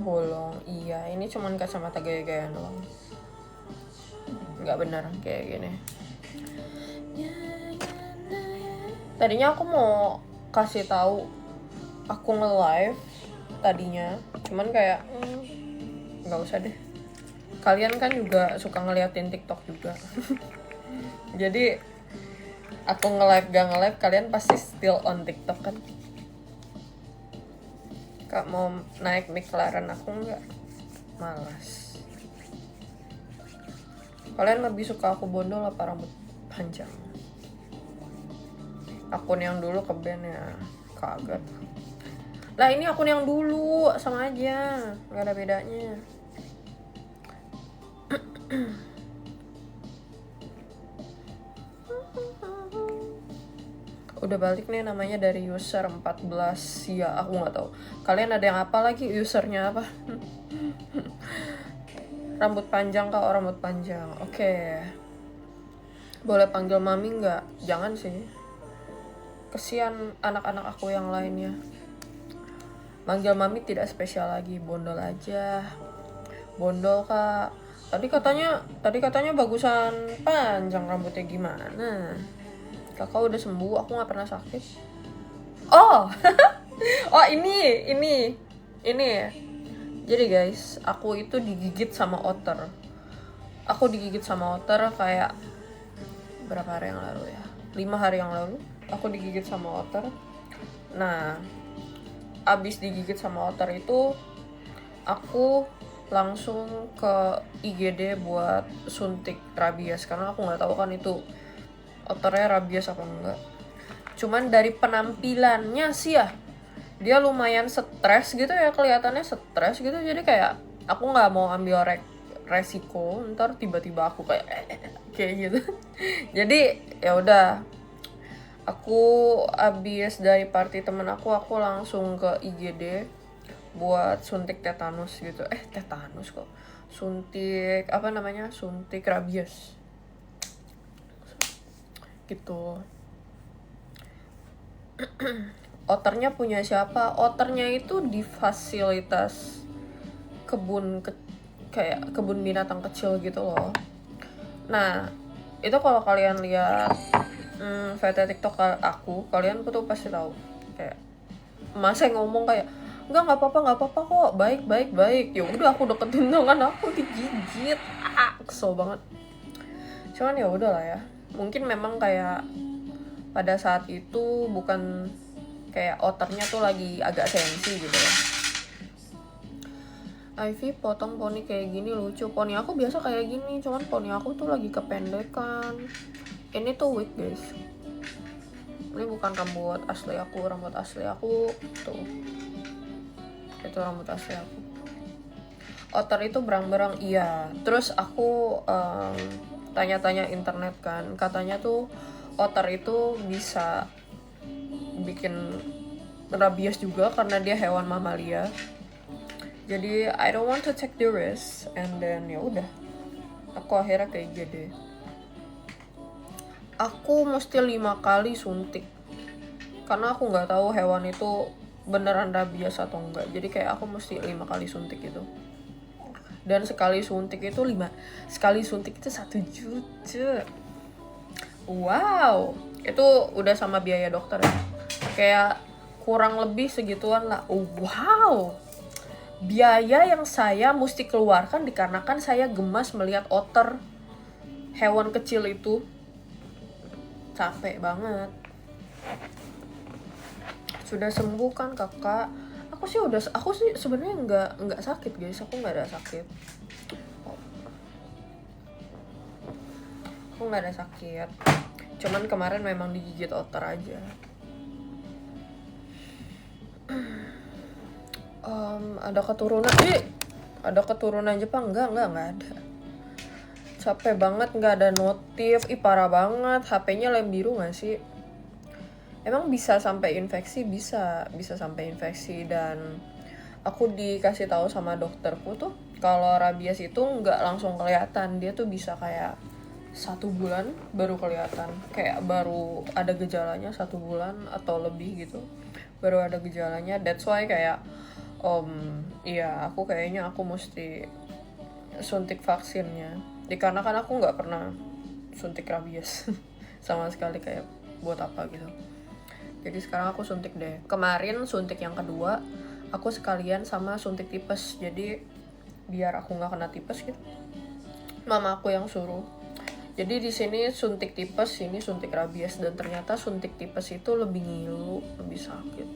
bolong. Iya, ini cuman kacamata gaya-gayaan doang. Nggak bener kayak gini. Tadinya aku mau kasih tahu aku nge-live tadinya, cuman kayak nggak usah deh. Kalian kan juga suka ngeliatin TikTok juga. Jadi aku nge-live gak nge-live, kalian pasti still on TikTok kan. Kak mau naik McLaren aku nggak, malas. Kalian lebih suka aku bondol apa rambut panjang? Akun yang dulu ke band ya, kagak. Lah ini akun yang dulu, sama aja, nggak ada bedanya. Udah balik nih namanya dari user 14 ya, aku nggak tahu. Kalian ada yang apa lagi usernya apa? Rambut panjang kak, rambut panjang. Oke. Boleh panggil mami nggak? Jangan sih. Kesian anak-anak aku yang lainnya. Manggil mami tidak spesial lagi, bondol aja. Bondol kak. Tadi katanya bagusan panjang rambutnya gimana? Kakak udah sembuh, aku nggak pernah sakit. Oh, oh ini. Jadi guys, aku itu digigit sama otter. Aku digigit sama otter kayak berapa hari yang lalu ya? 5 hari yang lalu, aku digigit sama otter. Nah, abis digigit sama otter itu, aku langsung ke IGD buat suntik rabies karena aku nggak tahu kan itu otternya rabies apa enggak. Cuman dari penampilannya sih ya, dia lumayan stres gitu ya, kelihatannya stres gitu. Jadi kayak aku nggak mau ambil resiko ntar tiba-tiba aku kayak gitu. Jadi ya udah, aku abis dari party temen aku langsung ke IGD buat suntik tetanus gitu. Tetanus kok, suntik apa namanya, suntik rabies gitu. Otternya punya siapa? Otternya itu di fasilitas kayak kebun binatang kecil gitu loh. Nah, itu kalau kalian lihat VT TikTok aku, kalian tuh pasti tahu. Kayak masa ngomong kayak nggak apa-apa kok, baik. Ya udah, aku deketin tangan aku digigit. Kesel banget. Cuman ya udahlah ya. Mungkin memang kayak pada saat itu bukan kayak otternya tuh lagi agak sensi gitu ya. Ivy potong poni kayak gini lucu. Poni aku biasa kayak gini, cuman poni aku tuh lagi kependekan. Ini tuh wig guys. Ini bukan rambut asli aku tuh. Itu rambut asli aku. Otter itu berang-berang, iya. Terus aku tanya-tanya internet kan, katanya tuh otter itu bisa bikin rabies juga karena dia hewan mamalia. Jadi I don't want to take the risk, and then ya udah, aku akhirnya kayak gede. Aku mesti 5 kali suntik karena aku nggak tahu hewan itu beneran rabies atau enggak. Jadi kayak aku mesti 5 kali suntik gitu. Dan sekali suntik itu 1 juta. Wow, itu udah sama biaya dokter ya. Kayak kurang lebih segituan lah. Wow, biaya yang saya mesti keluarkan dikarenakan saya gemas melihat otter, hewan kecil itu. Capek banget. Sudah sembuh kan kakak? Aku sih sebenarnya nggak sakit guys. Aku nggak ada sakit. Cuman kemarin memang digigit otter aja. Ada keturunan Jepang? Enggak ada. Capek banget, nggak ada notif. Parah banget. HP-nya lem biru nggak sih? Emang bisa sampai infeksi? Bisa sampai infeksi. Dan aku dikasih tahu sama dokterku tuh kalau rabies itu nggak langsung kelihatan. Dia tuh bisa kayak 1 bulan baru kelihatan. Kayak baru ada gejalanya 1 bulan atau lebih gitu, baru ada gejalanya. That's why kayak Iya, aku mesti suntik vaksinnya. Dikarenakan aku nggak pernah suntik rabies sama sekali, kayak buat apa gitu. Jadi sekarang aku suntik deh. Kemarin suntik yang kedua, aku sekalian sama suntik tipes. Jadi biar aku nggak kena tipes gitu. Mama aku yang suruh. Jadi di sini suntik tipes, sini suntik rabies, dan ternyata suntik tipes itu lebih ngilu, lebih sakit.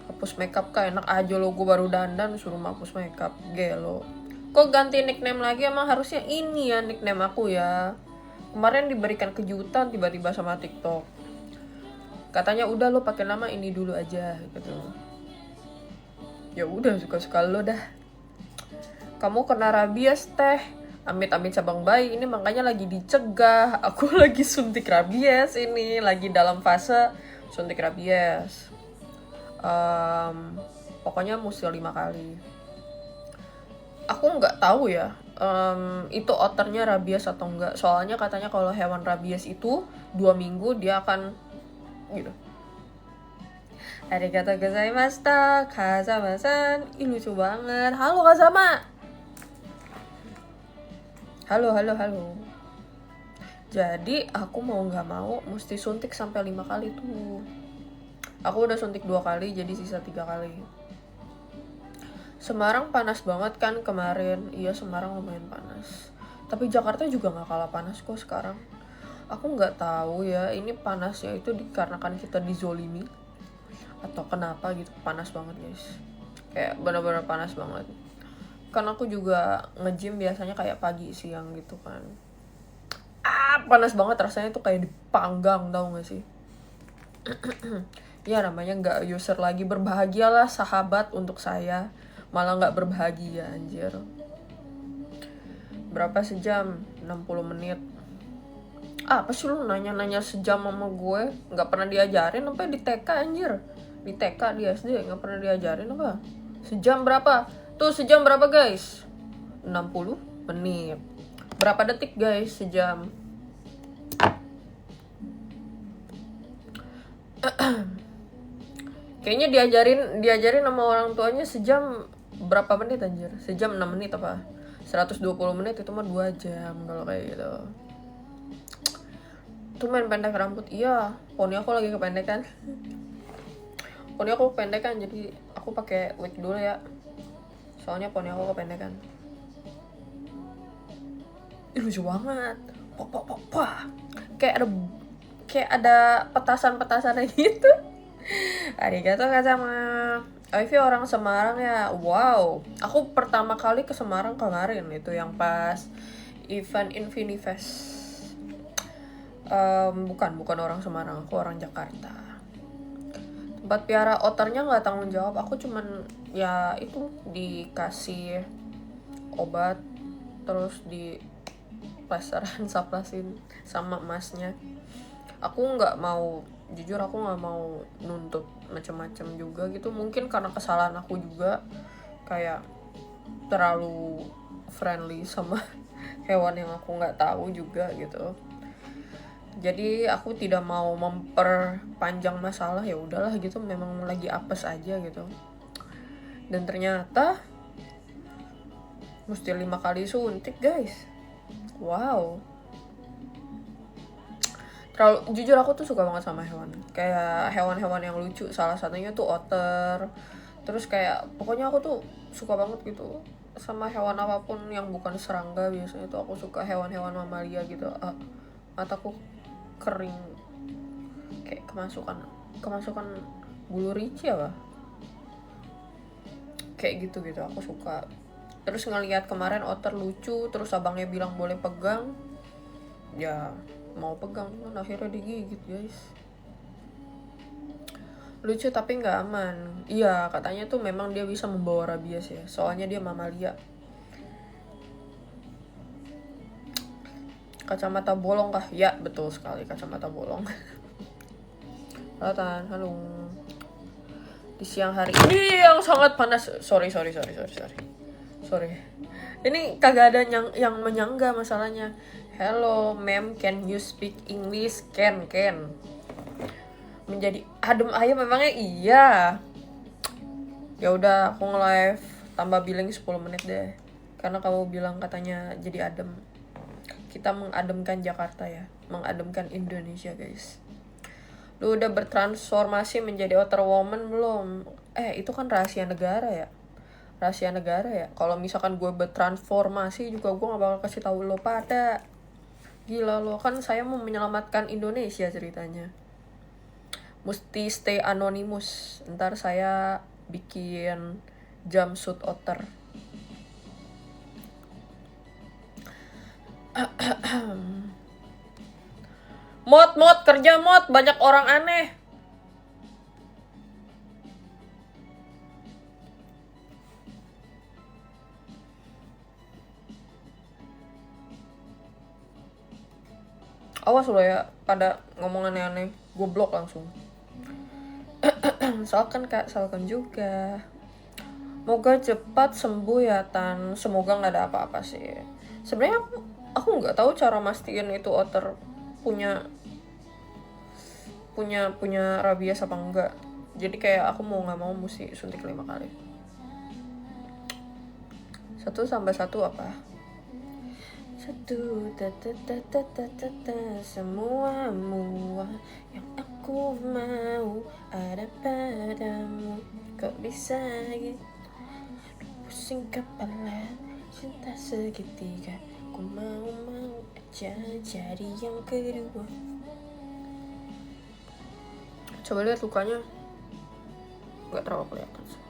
Hapus makeup kah, enak aja lo, gue baru dandan suruh hapus makeup, gelo. Kok ganti nickname lagi, emang harusnya ini ya nickname aku ya. Kemarin diberikan kejutan tiba-tiba sama TikTok. Katanya udah lo pakai nama ini dulu aja gitu. Ya udah, suka-suka lo dah. Kamu kena rabies teh, amit-amit cabang bayi ini, makanya lagi dicegah. Aku lagi suntik rabies ini, lagi dalam fase suntik rabies. Pokoknya mesti 5 kali. Aku nggak tahu ya itu oternya rabies atau enggak. Soalnya katanya kalau hewan rabies itu 2 minggu dia akan gitu. Arigatou gozaimashita, Kazama-san. Ih, lucu banget. Halo Kazama. Halo. Jadi aku mau nggak mau mesti suntik sampai 5 kali tuh. Aku udah suntik 2 kali, jadi sisa 3 kali. Semarang panas banget kan kemarin. Iya, Semarang lumayan panas. Tapi Jakarta juga nggak kalah panas kok sekarang. Aku nggak tahu ya, ini panasnya itu dikarenakan kita dizolimi atau kenapa gitu. Panas banget guys, kayak benar-benar panas banget. Kan aku juga nge-gym biasanya kayak pagi siang gitu kan. Panas banget rasanya tuh, kayak dipanggang, tau gak sih? Ya namanya nggak user lagi, berbahagialah sahabat untuk saya, malah nggak berbahagia anjir. Berapa sejam? 60 menit. Apa sih lu nanya-nanya sejam sama gue? Nggak pernah diajarin apa di TK anjir? Di TK, di SD nggak pernah diajarin apa? Sejam berapa? Tuh sejam berapa guys? 60 menit. Berapa detik guys sejam? Kayaknya diajarin sama orang tuanya sejam berapa menit anjir? Sejam 6 menit apa? 120 menit itu mah 2 jam kalau kayak gitu. Tuh main pendek rambut. Iya, poni aku lagi kependekan. Poni aku kependekan, jadi aku pakai wig dulu ya. Soalnya poni aku kependekan. Ih, lucu banget. Pah. Kayak ada petasan-petasannya gitu. Arigatou sama Ivy orang Semarang ya. Wow, aku pertama kali ke Semarang kemarin itu yang pas event Infinifest. Bukan orang Semarang, aku orang Jakarta. Tempat piara oternya nggak tanggung jawab, aku cuman ya itu dikasih obat, terus di plasteran saplasin sama emasnya. Jujur aku nggak mau nuntut macam-macam juga gitu. Mungkin karena kesalahan aku juga, kayak terlalu friendly sama hewan yang aku nggak tahu juga gitu. Jadi aku tidak mau memperpanjang masalah, ya udahlah gitu, memang lagi apes aja gitu. Dan ternyata mesti 5 kali suntik guys. Wow. Jujur aku tuh suka banget sama hewan. Kayak hewan-hewan yang lucu, salah satunya tuh otter. Terus kayak pokoknya aku tuh suka banget gitu sama hewan apapun yang bukan serangga. Biasanya tuh aku suka hewan-hewan mamalia gitu. Mataku kering, kayak kemasukan bulu rici apa, kayak gitu aku suka. Terus ngelihat kemarin otter lucu, terus abangnya bilang boleh pegang, ya mau pegang, cuman akhirnya digigit guys. Lucu tapi nggak aman. Iya, katanya tuh memang dia bisa membawa rabies ya, soalnya dia mamalia. Kacamata bolong kah? Ya, betul sekali, kacamata bolong. Halo. Di siang hari ini yang sangat panas. Sorry. Ini kagak ada yang menyangga masalahnya. Hello, ma'am, can you speak English? Can. Menjadi adem ayam memangnya iya. Ya udah, aku nge-live tambah billing 10 menit deh. Karena kamu bilang katanya jadi adem. Kita mengademkan Jakarta ya, mengademkan Indonesia, guys. Lu udah bertransformasi menjadi outer woman belum? Itu kan rahasia negara ya. Rahasia negara ya. Kalau misalkan gue bertransformasi juga gue gak bakal kasih tahu lo pada. Gila lo, kan saya mau menyelamatkan Indonesia ceritanya. Mesti stay anonymous. Ntar saya bikin jumpsuit otter. Mod kerja mod, banyak orang aneh. Awas lo ya, pada ngomong aneh-aneh, gue blok langsung. Salkan kak, salkan juga. Moga cepat sembuh ya Tan. Semoga nggak ada apa-apa sih. Sebenarnya aku nggak tahu cara mastiin itu otter punya rabies apa enggak. Jadi kayak aku mau nggak mau mesti suntik 5 kali. 1 tambah 1 apa? 1 semuamu yang aku mau ada padamu. Kok bisa gitu? Pusing kepala, cinta segitiga. Ku mau aja jadi yang kedua. Coba lihat lukanya, nggak terlalu kelihatan sih.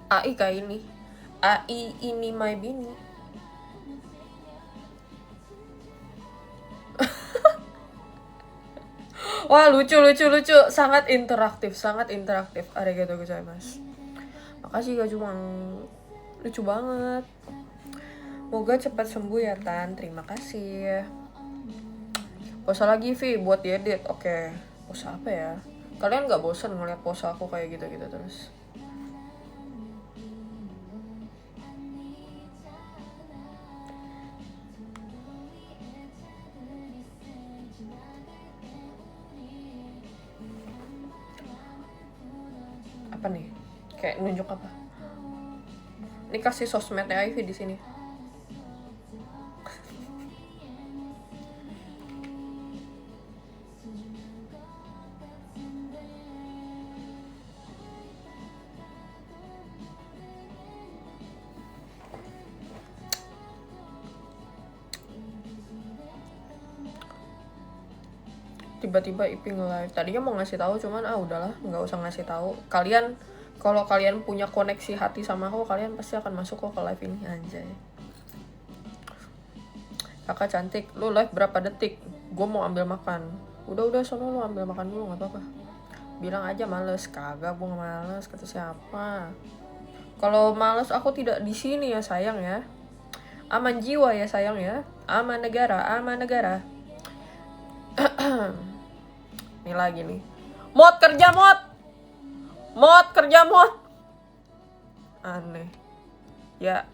AI kayak ini. AI ini my bini. Wah, lucu. Sangat interaktif. Arigatou gozaimasu. Makasih Kak Jumang. Lucu banget. Moga cepat sembuh ya Tan. Terima kasih. Posa lagi Vi buat diedit. Oke. Posa apa ya? Kalian gak bosan ngeliat posa aku kayak gitu-gitu terus? Apa nih? Kayak nunjuk apa? Ini kasih sosmednya Ivy di sini. Tiba-tiba Iping nge-live. Tadinya mau ngasih tahu cuman udahlah, nggak usah ngasih tahu. Kalian kalau kalian punya koneksi hati sama aku, kalian pasti akan masuk kok ke live ini, anjay. Kakak cantik, lu live berapa detik? Gue mau ambil makan. Udah sono lu ambil makan dulu, nggak apa-apa. Bilang aja males. Kagak, gue nggak males. Kata siapa? Kalau males aku tidak di sini ya sayang ya. Aman jiwa ya sayang ya. Aman negara. Ini lagi nih. Mod kerja mod. Aneh. Ya.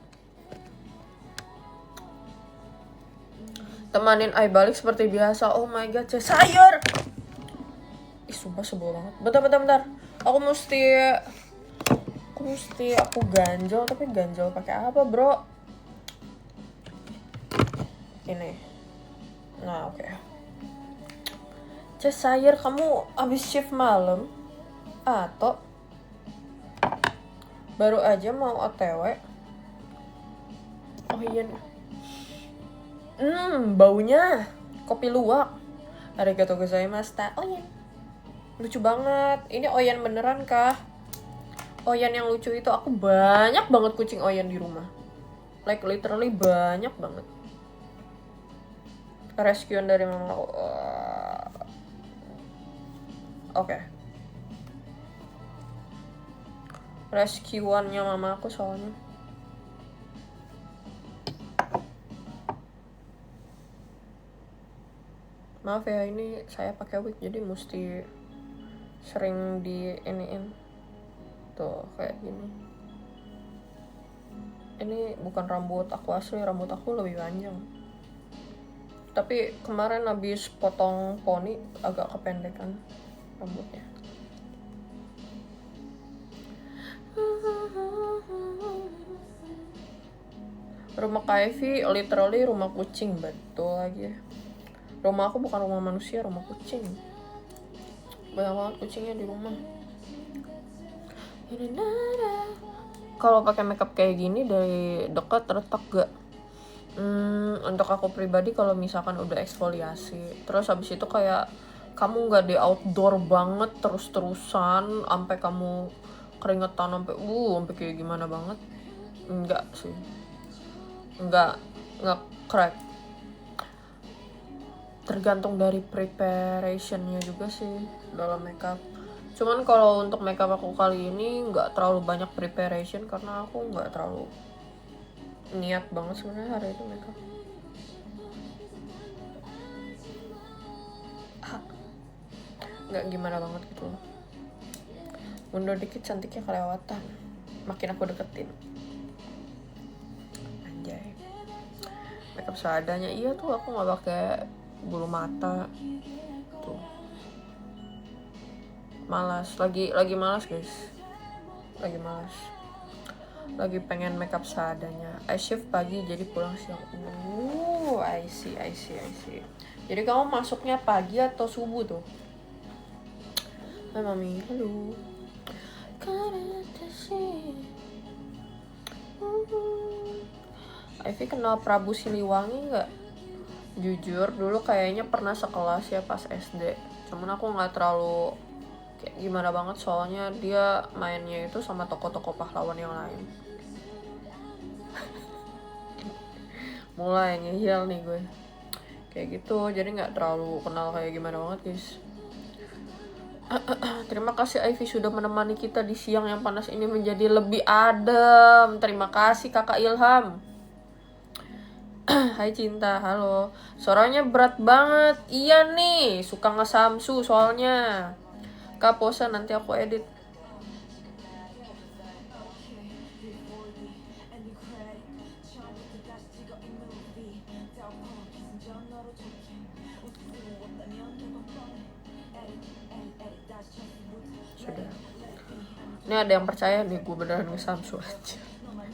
Temanin Ai balik seperti biasa. Oh my god, sayur. Ih, sumpah sebel banget. Bentar. Aku ganjol, tapi ganjol pakai apa, bro? Ini. Nah, oke. Sayur, kamu abis shift malam atau baru aja mau OTW? Oh iya. Baunya kopi luwak. Arigatou gozaimasu. Oyen. Lucu banget. Ini Oyen beneran kah? Oyen yang lucu itu, aku banyak banget kucing Oyen di rumah. Like literally banyak banget. Rescuean dari mama aku. Oke. Rescueannya mama aku soalnya. Maaf ya, ini saya pakai wig jadi mesti sering di iniin. Tuh, kayak gini. Ini bukan rambut aku asli, rambut aku lebih panjang. Tapi kemarin habis potong poni agak kependekan rambutnya. Rumah Kak Evi literally rumah kucing, betul lagi. Rumah aku bukan rumah manusia, rumah kucing. Banyak banget kucingnya di rumah. Kalau pakai makeup kayak gini dari dekat retak gak? Untuk aku pribadi kalau misalkan udah eksfoliasi, terus habis itu kayak kamu nggak di outdoor banget terus-terusan sampai kamu keringetan sampai kayak gimana banget, enggak sih, enggak crack. Tergantung dari preparationnya juga sih dalam makeup. Cuman kalau untuk makeup aku kali ini nggak terlalu banyak preparation karena aku nggak terlalu niat banget sebenarnya hari itu makeup. Nggak gimana banget gitu loh. Mundur dikit cantiknya kelewatan. Makin aku deketin. Anjay. Makeup seadanya. Iya tuh aku nggak pakai bulu mata. Tuh. Malas. Lagi malas guys. Lagi malas. Lagi pengen makeup seadanya. I shift pagi jadi pulang siang. I see. Jadi kamu masuknya pagi atau subuh tuh? Hai mami, halo. Ivy kenal Prabu Siliwangi nggak? Jujur dulu kayaknya pernah sekelas ya pas SD. Cuman aku nggak terlalu kayak gimana banget soalnya dia mainnya itu sama tokoh-tokoh pahlawan yang lain. Mulai ngehil nih gue. Kayak gitu, jadi nggak terlalu kenal kayak gimana banget guys. Terima kasih Ivy sudah menemani kita di siang yang panas ini menjadi lebih adem. Terima kasih Kakak Ilham. Hai Cinta, halo. Suaranya berat banget. Iya nih, suka ngesamsu soalnya. Kak pose nanti aku edit. Sudah. Ini ada yang percaya nih gue beneran ngesamsu aja.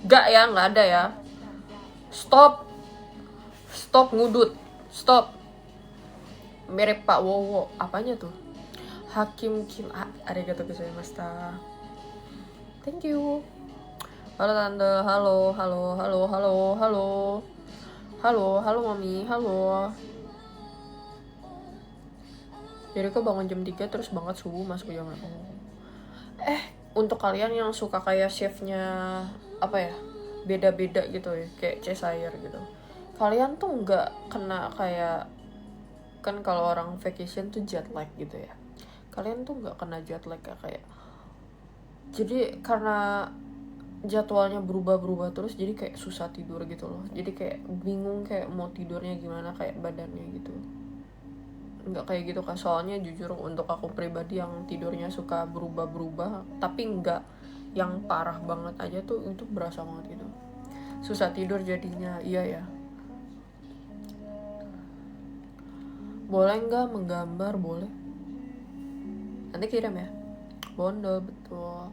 Gak ya, nggak ada ya. Stop ngudut. Stop. Mirip Pak Wowo. Apanya tuh? Hakim Kim. Arigatou gozaimashita. Thank you. Halo Tante. Halo Mami. Halo. Jadi kok bangun jam 3 terus banget subuh masuk jam 8. Untuk kalian yang suka kayak chefnya apa ya? Beda-beda gitu ya, kayak Cheshire gitu. Kalian tuh nggak kena kayak, kan kalau orang vacation tuh jet lag gitu ya. Kalian tuh nggak kena jet lag kayak. Jadi karena jadwalnya berubah terus jadi kayak susah tidur gitu loh. Jadi kayak bingung kayak mau tidurnya gimana kayak badannya gitu. Nggak kayak gitu kan, soalnya jujur untuk aku pribadi yang tidurnya suka berubah tapi nggak yang parah banget aja tuh, itu berasa banget gitu susah tidur jadinya. Iya ya, boleh nggak menggambar? Boleh, nanti kirim ya. Bondol betul.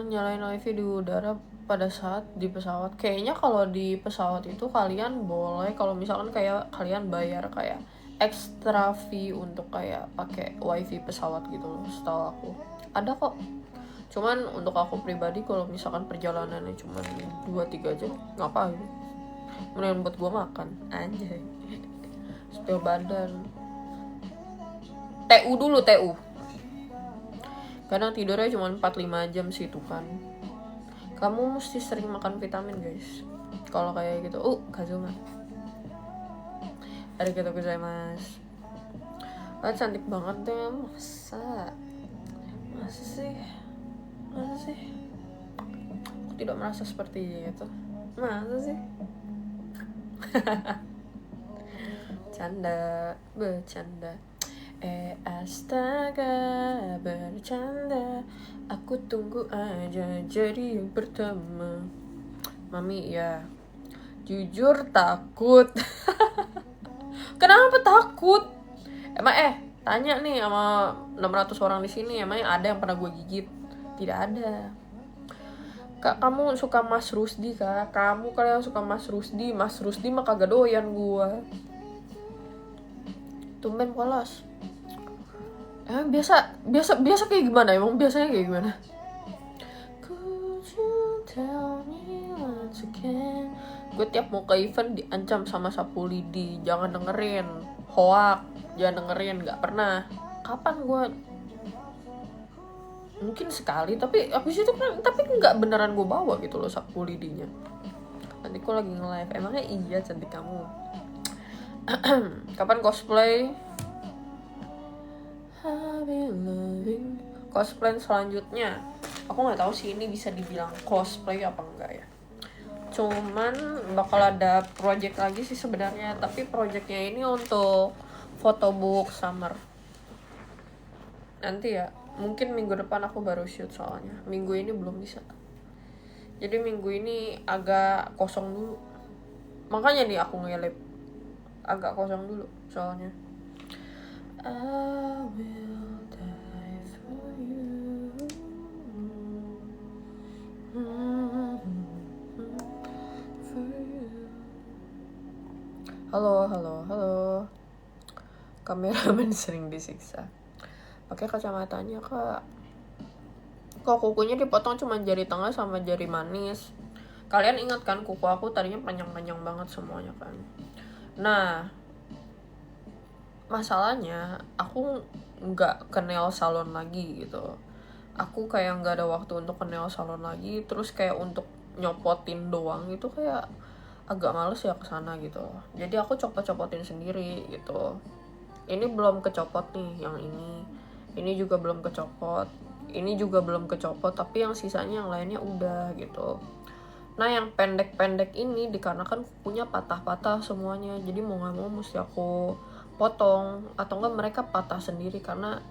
Nyalain wifi di udara pada saat di pesawat. Kayaknya kalau di pesawat itu kalian boleh, kalau misalkan kayak kalian bayar kayak extra fee untuk kayak pakai wifi pesawat gitu loh, setahu aku ada kok. Cuman untuk aku pribadi kalau misalkan perjalanannya cuma 2-3 jam ngapain, mendingan buat gue makan anjay. Spill badan. TU dulu, TU kadang tidurnya cuma 4-5 jam sih tuh kan. Kamu mesti sering makan vitamin guys kalau kayak gitu. Kazuma. Arigatou gozaimasu. Cantik banget deh. Masa sih? Aku tidak merasa seperti itu. Masa sih? Bercanda. Astaga, bercanda. Aku tunggu aja jadi yang pertama. Mami ya, Jujur takut. Kenapa takut? Emang tanya nih sama 600 orang di sini, emangnya ada yang pernah gue gigit? Tidak ada. Kak, kamu suka Mas Rusdi, Kak? Kamu kalian suka Mas Rusdi mah kagak doyan gue. Tumben polos. Emang biasa kayak gimana? Emang biasanya kayak gimana? Could you tell me once again? Gue tiap mau ke event diancam sama sapu lidi. Jangan dengerin. Hoak. Jangan dengerin. Gak pernah. Kapan gue? Mungkin sekali. Tapi abis itu kan. Tapi gak beneran gue bawa gitu loh sapu lidinya. Nanti gue lagi nge-live. Emangnya iya cantik kamu? Kapan cosplay? Cosplay selanjutnya. Aku gak tahu sih ini bisa dibilang cosplay apa enggak ya. Cuman bakal ada project lagi sih sebenarnya, tapi projectnya ini untuk photobook summer. Nanti ya, mungkin minggu depan aku baru shoot soalnya. Minggu ini belum bisa. Jadi minggu ini agak kosong dulu. Makanya nih aku ngelip. Agak kosong dulu soalnya. I will die for you. Halo. Kameramen sering disiksa. Pakai kacamatanya, Kak. Kok kukunya dipotong cuma jari tengah sama jari manis. Kalian ingat kan kuku aku tadinya panjang-panjang banget semuanya kan. Nah, masalahnya aku nggak ke nail salon lagi gitu. Aku kayak nggak ada waktu untuk ke nail salon lagi. Terus kayak untuk nyopotin doang itu kayak agak males ya kesana gitu. Jadi aku copot-copotin sendiri gitu. Ini belum kecopot nih yang ini. Ini juga belum kecopot. Ini juga belum kecopot. Tapi yang sisanya yang lainnya udah gitu. Nah yang pendek-pendek ini dikarenakan kukunya patah-patah semuanya. Jadi mau gak mau mesti aku potong. Atau enggak mereka patah sendiri karena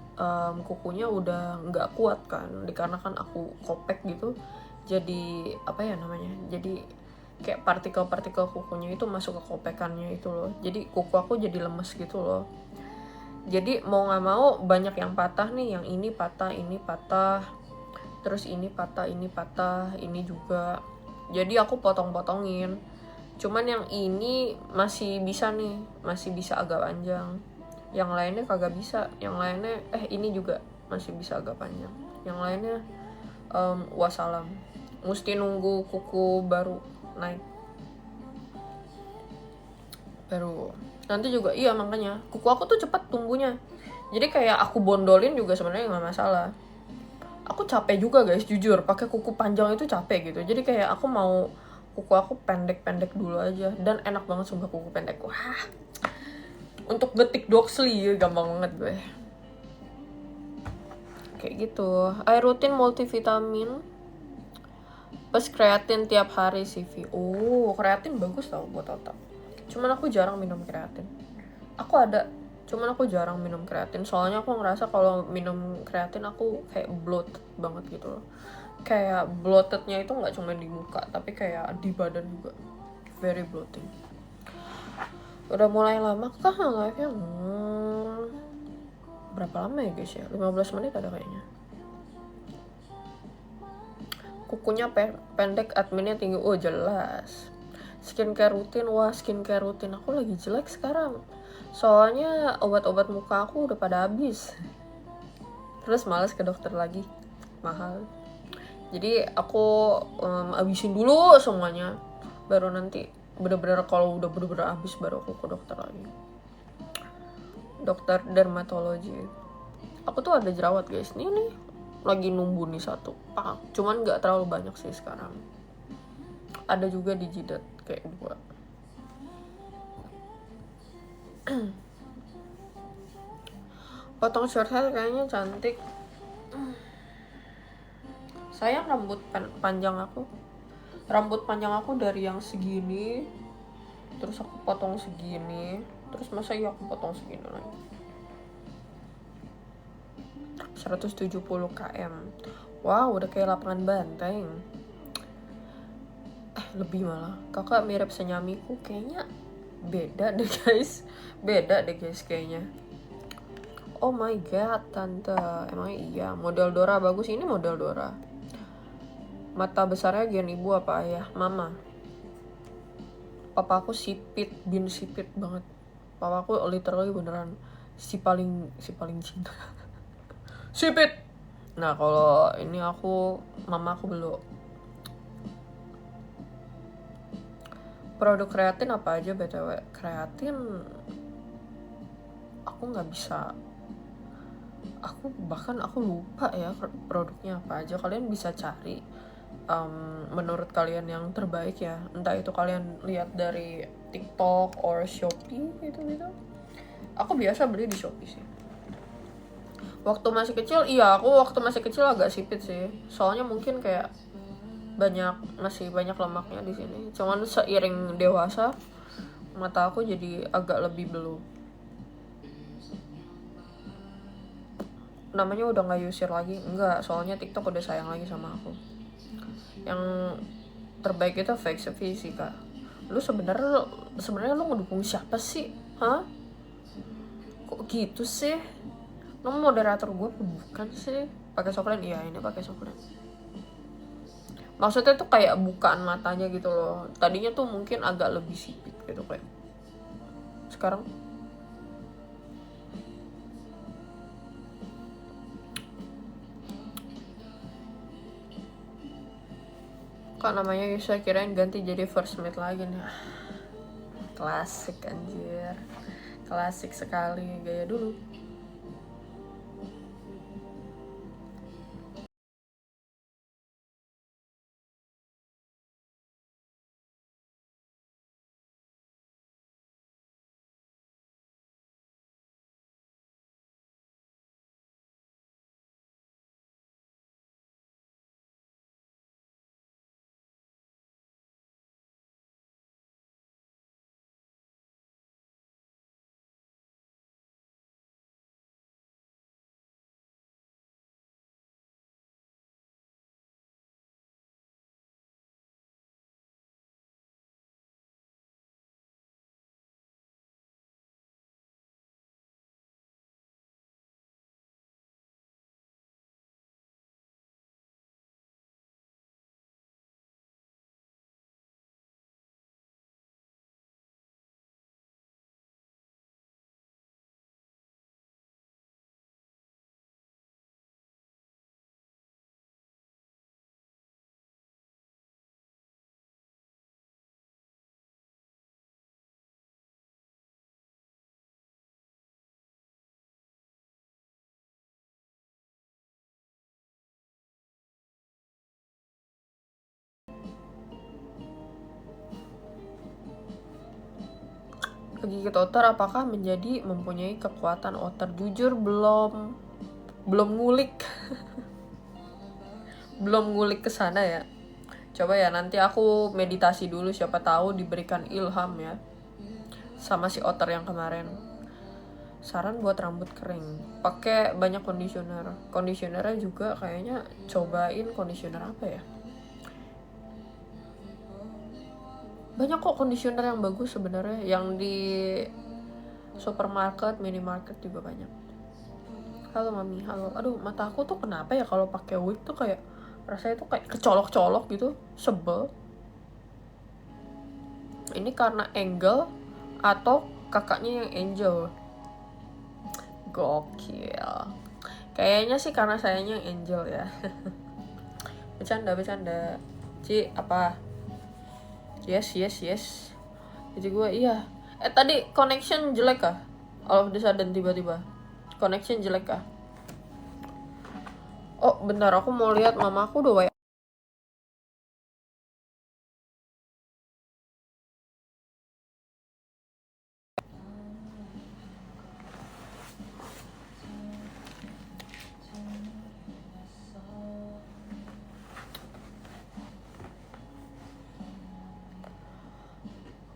kukunya udah gak kuat kan. Dikarenakan aku kopek gitu. Jadi apa ya namanya. Jadi kayak partikel-partikel kukunya itu masuk ke kopekannya itu loh. Jadi kuku aku jadi lemes gitu loh. Jadi mau gak mau banyak yang patah nih. Yang ini patah, terus ini patah, ini juga. Jadi aku potong-potongin. Cuman yang ini masih bisa nih, masih bisa agak panjang. Yang lainnya kagak bisa. Yang lainnya ini juga masih bisa agak panjang. Yang lainnya wassalam. Mesti nunggu kuku baru naik. Baru nanti juga iya makanya kuku aku tuh cepat tumbuhnya. Jadi kayak aku bondolin juga sebenarnya nggak masalah. Aku capek juga guys, jujur pakai kuku panjang itu capek gitu. Jadi kayak aku mau kuku aku pendek-pendek dulu aja. Dan enak banget sumpah kuku pendek. Wah, untuk betik Doxley gampang banget gue. Kayak gitu. Air rutin multivitamin plus kreatin tiap hari CV. Oh, kreatin bagus tau buat otak. Cuman aku jarang minum kreatin. Aku ada, cuman aku jarang minum kreatin. Soalnya aku ngerasa kalau minum kreatin aku kayak bloated banget gitu loh. Kayak bloatednya itu nggak cuma di muka, tapi kayak di badan juga. Very bloating. Udah mulai lama kah live-nya? Berapa lama ya guys ya? 15 menit ada kayaknya. Kukunya pendek, adminnya tinggi. Oh jelas. Skincare rutin. Wah skincare rutin aku lagi jelek sekarang. Soalnya obat-obat muka aku udah pada habis. Terus males ke dokter lagi. Mahal. Jadi aku habisin dulu semuanya. Baru nanti bener-bener kalau udah bener-bener habis baru aku ke dokter lagi. Dokter dermatologi. Aku tuh ada jerawat guys. Nih. Lagi numbuh nih satu. Cuman gak terlalu banyak sih sekarang. Ada juga di jidat kayak 2. Potong short hair kayaknya cantik. Sayang rambut panjang aku. Rambut panjang aku dari yang segini, terus aku potong segini, terus masa iya aku potong segini lagi. 170 km. Wow, udah kayak lapangan banteng. lebih malah. Kakak mirip senyamiku, kayaknya beda deh guys. Beda deh guys kayaknya. Oh my god, tante. Emang iya, model Dora bagus. Ini model Dora. Mata besarnya gen ibu apa ayah? Mama. Papa aku sipit, bin sipit banget. Papa aku literally beneran si paling cinta. Sipit. Nah, kalau ini mama aku belum. Produk kreatin apa aja BTW? Kreatin aku nggak bisa, aku lupa ya produknya apa aja. Kalian bisa cari menurut kalian yang terbaik ya, entah itu kalian lihat dari TikTok or Shopee gitu. Aku biasa beli di Shopee sih. Waktu masih kecil, aku waktu masih kecil agak sipit sih, soalnya mungkin kayak masih banyak lemaknya di sini. Cuman seiring dewasa mata aku jadi agak lebih blue. Namanya udah nggak usir lagi, enggak, soalnya TikTok udah sayang lagi sama aku. Yang terbaik itu fake CV sih kak. Lu sebenarnya lu ngedukung siapa sih? Hah? Kok gitu sih? Lu moderator gue bukan sih? Pakai soklen? Iya, ini pakai soklen. Maksudnya tuh kayak bukaan matanya gitu loh. Tadinya tuh mungkin agak lebih sipit gitu kayak. Sekarang kok namanya saya kirain ganti jadi first mate lagi nih. Klasik anjir. Klasik sekali, gaya dulu. Gigit otter apakah mempunyai kekuatan otter? Jujur belum ngulik. Belum ngulik ke sana ya. Coba ya nanti aku meditasi dulu, siapa tahu diberikan ilham ya. Sama si otter yang kemarin. Saran buat rambut kering, pakai banyak conditioner. Conditionernya juga kayaknya cobain conditioner apa ya? Banyak kok conditioner yang bagus sebenarnya, yang di supermarket, minimarket juga banyak. Halo mami, halo. Aduh, mata aku tuh kenapa ya kalau pakai wig tuh kayak rasanya tuh kayak kecolok-colok gitu, sebel. Ini karena angle atau kakaknya yang angel? Gokil. Kayaknya sih karena sayanya yang angel ya. Bercanda. Ci, apa? Yes. Jadi gue iya. Tadi connection jelek kah? All of the sudden tiba-tiba connection jelek kah? Oh bentar, aku mau lihat mama aku udah WA.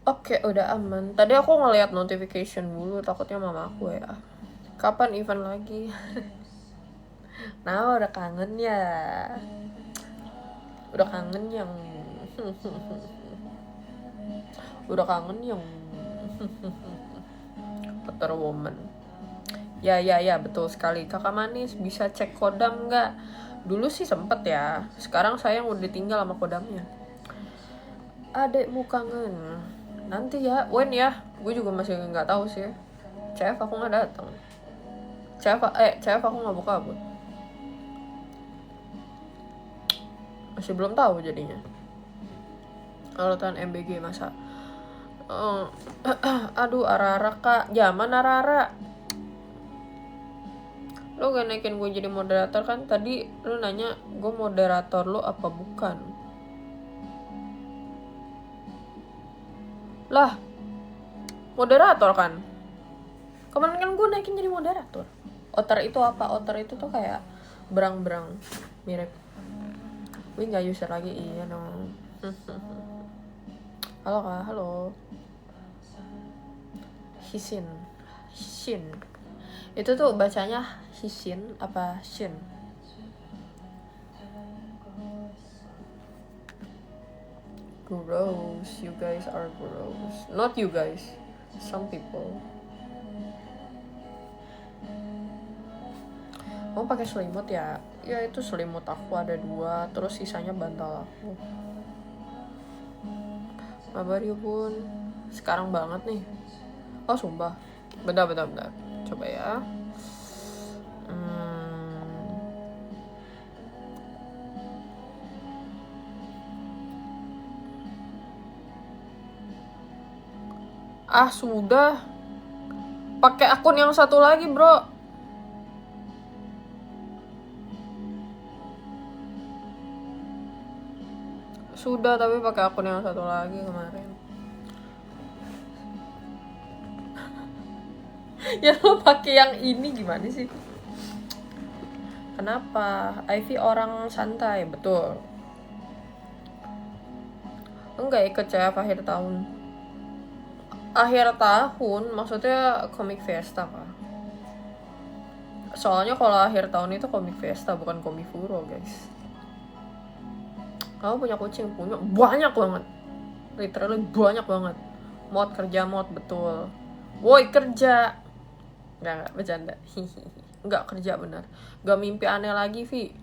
Oke, udah aman. Tadi aku ngeliat notification dulu, takutnya mama aku ya. Kapan event lagi? Nah, udah kangen ya. Udah kangen yang Udah kangen yang Wonder Woman. Ya betul sekali. Kakak manis bisa cek kodam nggak? Dulu sih sempet ya. Sekarang sayang udah ditinggal sama kodamnya. Adekmu kangen. Nanti ya, when ya? Gue juga masih nggak tahu sih. CF aku nggak datang. CF aku nggak buka bu. Masih belum tahu jadinya. Alatan MBG masa. Aduh Arara kak, zaman Arara. Lo gak naikin gue jadi moderator kan? Tadi lo nanya gue moderator lo apa bukan? Lah, moderator kan? Kemarin kan gue naikin jadi moderator. Otter itu apa? Otter itu tuh kayak berang-berang mirip. Wih gak user lagi, iya dong. Halo kak, halo. Hisin. Itu tuh bacanya Hisin apa Shin? Gross, you guys are gross. Not you guys, some people. Mau pakai selimut ya? Ya itu selimut aku ada 2, terus sisanya bantal aku. Kabar ya bun? Sekarang banget nih. Oh sumpah. Bentar. Coba ya. Sudah. Pakai akun yang satu lagi, bro. Sudah, tapi pakai akun yang satu lagi kemarin. Ya lo pakai yang ini gimana sih? Kenapa? Ivy orang santai, betul. Enggak ikut CF akhir tahun. Akhir tahun maksudnya Comic Fiesta kah? Soalnya kalau akhir tahun itu Comic Fiesta bukan Komifuro guys. Kamu punya kucing? Punya banyak banget. Literally banyak banget. Kerja mod betul. Woi kerja. Enggak bercanda. Enggak kerja benar. Gak mimpi aneh lagi Vi.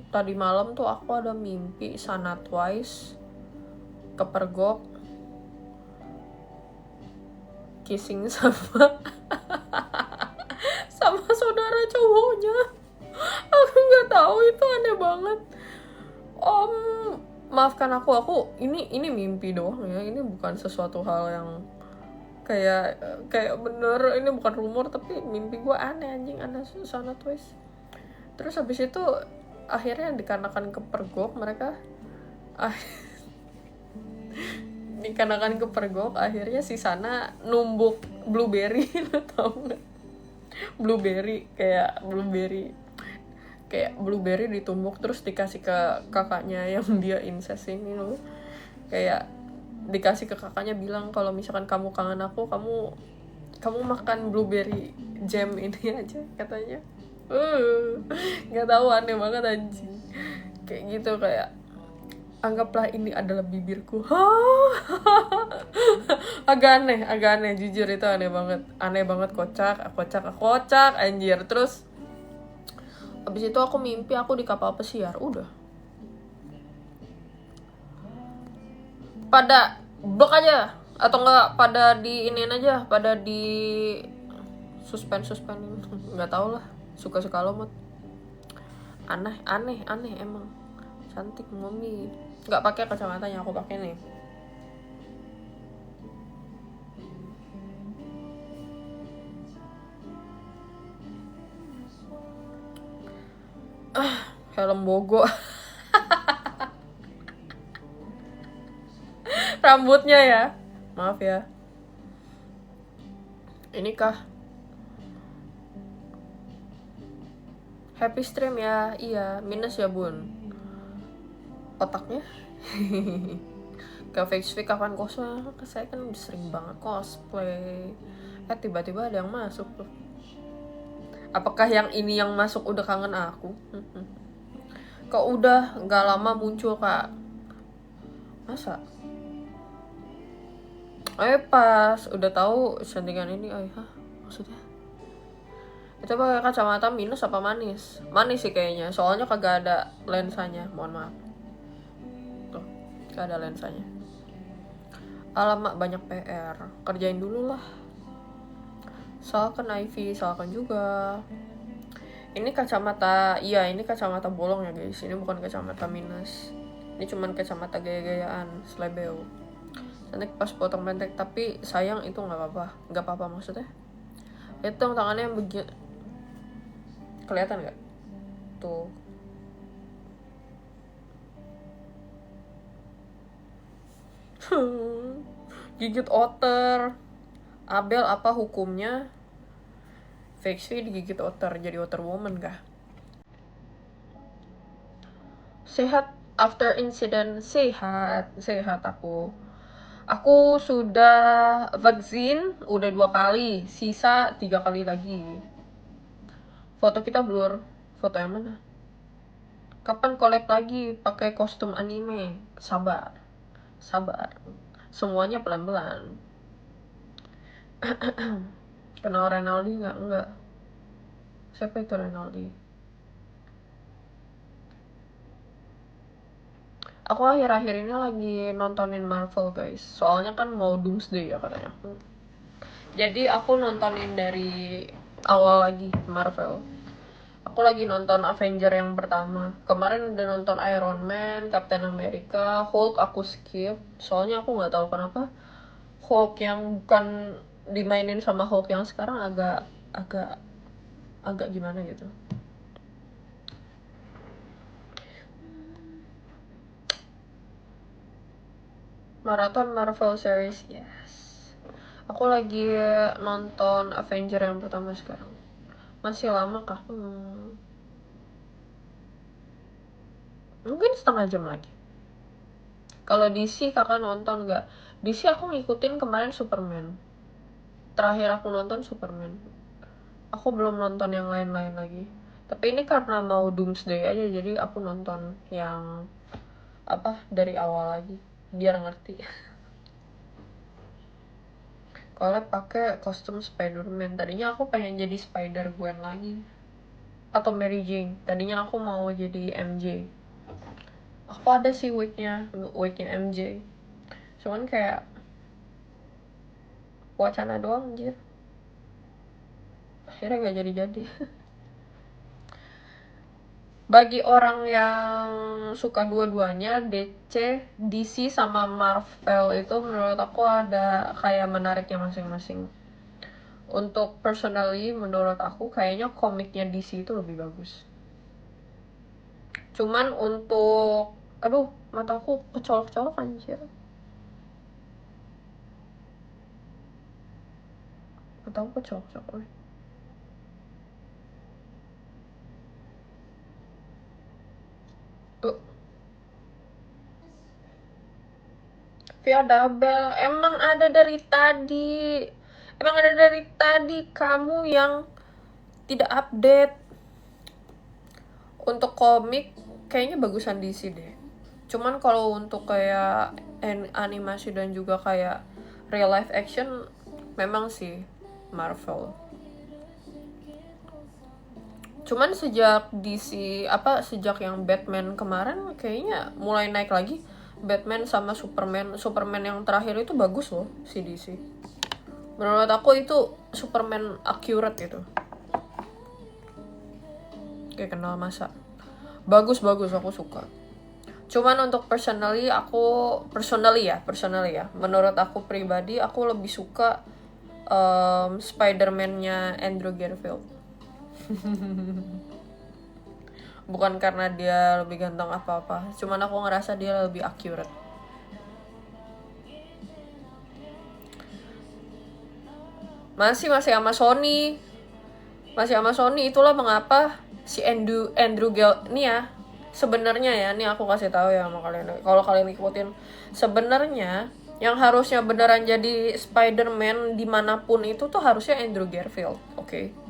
Tadi malam tuh aku ada mimpi Sana Twice kepergok kissing sama saudara cowoknya. Aku nggak tahu, itu aneh banget. Maafkan aku ini mimpi doang ya, ini bukan sesuatu hal yang kayak bener, ini bukan rumor, tapi mimpi gue aneh anjing, aneh Sana Twice. Terus habis itu akhirnya dikarenakan kepergok mereka dikarenakan kepergok akhirnya si Sana numbuk blueberry. Lo tau nggak? Blueberry kayak blueberry ditumbuk terus dikasih ke kakaknya yang dia incest ini loh. Kayak dikasih ke kakaknya bilang kalau misalkan kamu kangen aku, kamu makan blueberry jam ini aja katanya. Nggak tahu, aneh banget anjing. Kayak gitu, kayak anggaplah ini adalah bibirku. agak aneh jujur, itu aneh banget, kocak anjir. Terus abis itu aku mimpi aku di kapal pesiar. Udah pada blok aja, atau enggak pada di iniin aja, pada di suspend nggak tahu lah, suka lo mod. Aneh emang. Cantik Momi. Nggak pakai kacamatanya, aku pakai nih. Helm bogo. Rambutnya ya, maaf ya. Ini kah happy stream ya? Iya, minus ya bun otaknya. Ke fake kapan cosplay? Saya kan sering banget cosplay. Tiba-tiba ada yang masuk tuh. Apakah yang ini yang masuk udah kangen aku? Kok udah gak lama muncul kak? Masa? Pas udah tahu settingan ini, hah maksudnya itu pakai kacamata minus apa manis? Manis sih kayaknya, soalnya kagak ada lensanya, mohon maaf. Tuh, gak ada lensanya. Alamak, banyak PR, kerjain dulu lah. Salahkan Ivy, salahkan juga. Ini kacamata, iya ini kacamata bolong ya guys, ini bukan kacamata minus. Ini cuman kacamata gaya-gayaan, slebeo. Nanti pas potong pendek, tapi sayang itu nggak apa-apa maksudnya. Hitung tangannya yang begini, kelihatan nggak? Tuh. Gigit otter. Abel apa hukumnya? Fixie digigit otter, jadi otter woman kah? Sehat after incident, sehat aku. Aku sudah vaksin, udah 2 kali, sisa 3 kali lagi. Foto kita blur, foto yang mana? Kapan collab lagi pakai kostum anime? Sabar, semuanya pelan-pelan. Kenal Renaldi nggak? Enggak. Siapa itu Renaldi? Aku akhir-akhir ini lagi nontonin Marvel guys, soalnya kan mau Doomsday ya katanya. Jadi aku nontonin dari awal lagi Marvel. Aku lagi nonton Avenger yang pertama. Kemarin udah nonton Iron Man, Captain America, Hulk aku skip. Soalnya aku nggak tahu kenapa Hulk yang bukan dimainin sama Hulk yang sekarang agak gimana gitu. Marathon Marvel series, yes. Aku lagi nonton Avenger yang pertama sekarang. Masih lama kah? Mungkin setengah jam lagi. Kalau DC kakak nonton nggak? DC aku ngikutin kemarin Superman. Terakhir aku nonton Superman. Aku belum nonton yang lain-lain lagi. Tapi ini karena mau Doomsday aja, jadi aku nonton yang dari awal lagi biar ngerti. Kalau pakai kostum Spider-Man, tadinya aku pengen jadi Spider-Gwen lagi atau Mary Jane. Tadinya aku mau jadi MJ. Aku ada sih wignya MJ. Cuman kayak wacana doang anjir. Akhirnya gak jadi-jadi. Bagi orang yang suka dua-duanya, DC sama Marvel itu menurut aku ada kayak menariknya masing-masing. Untuk personally menurut aku kayaknya komiknya DC itu lebih bagus. Cuman untuk mataku kecolok-colok anjir. Mataku kecolok-colok. Via double emang ada dari tadi kamu yang tidak update. Untuk komik kayaknya bagusan DC deh. Cuman kalau untuk kayak animasi dan juga kayak real life action memang sih Marvel. Cuman sejak sejak yang Batman kemarin kayaknya mulai naik lagi. Batman sama Superman yang terakhir itu bagus loh si DC. Menurut aku itu Superman accurate gitu. Kayak kenal masa. Bagus aku suka. Cuman untuk personally ya. Menurut aku pribadi aku lebih suka Spider-Man-nya Andrew Garfield. Bukan karena dia lebih ganteng apa-apa, cuman aku ngerasa dia lebih accurate. Masih sama Sony. Itulah mengapa si Andrew nih ya. Sebenarnya ya, nih aku kasih tahu ya sama kalian. Kalau kalian ikutin, sebenarnya yang harusnya beneran jadi Spider-Man dimanapun itu tuh harusnya Andrew Garfield, oke?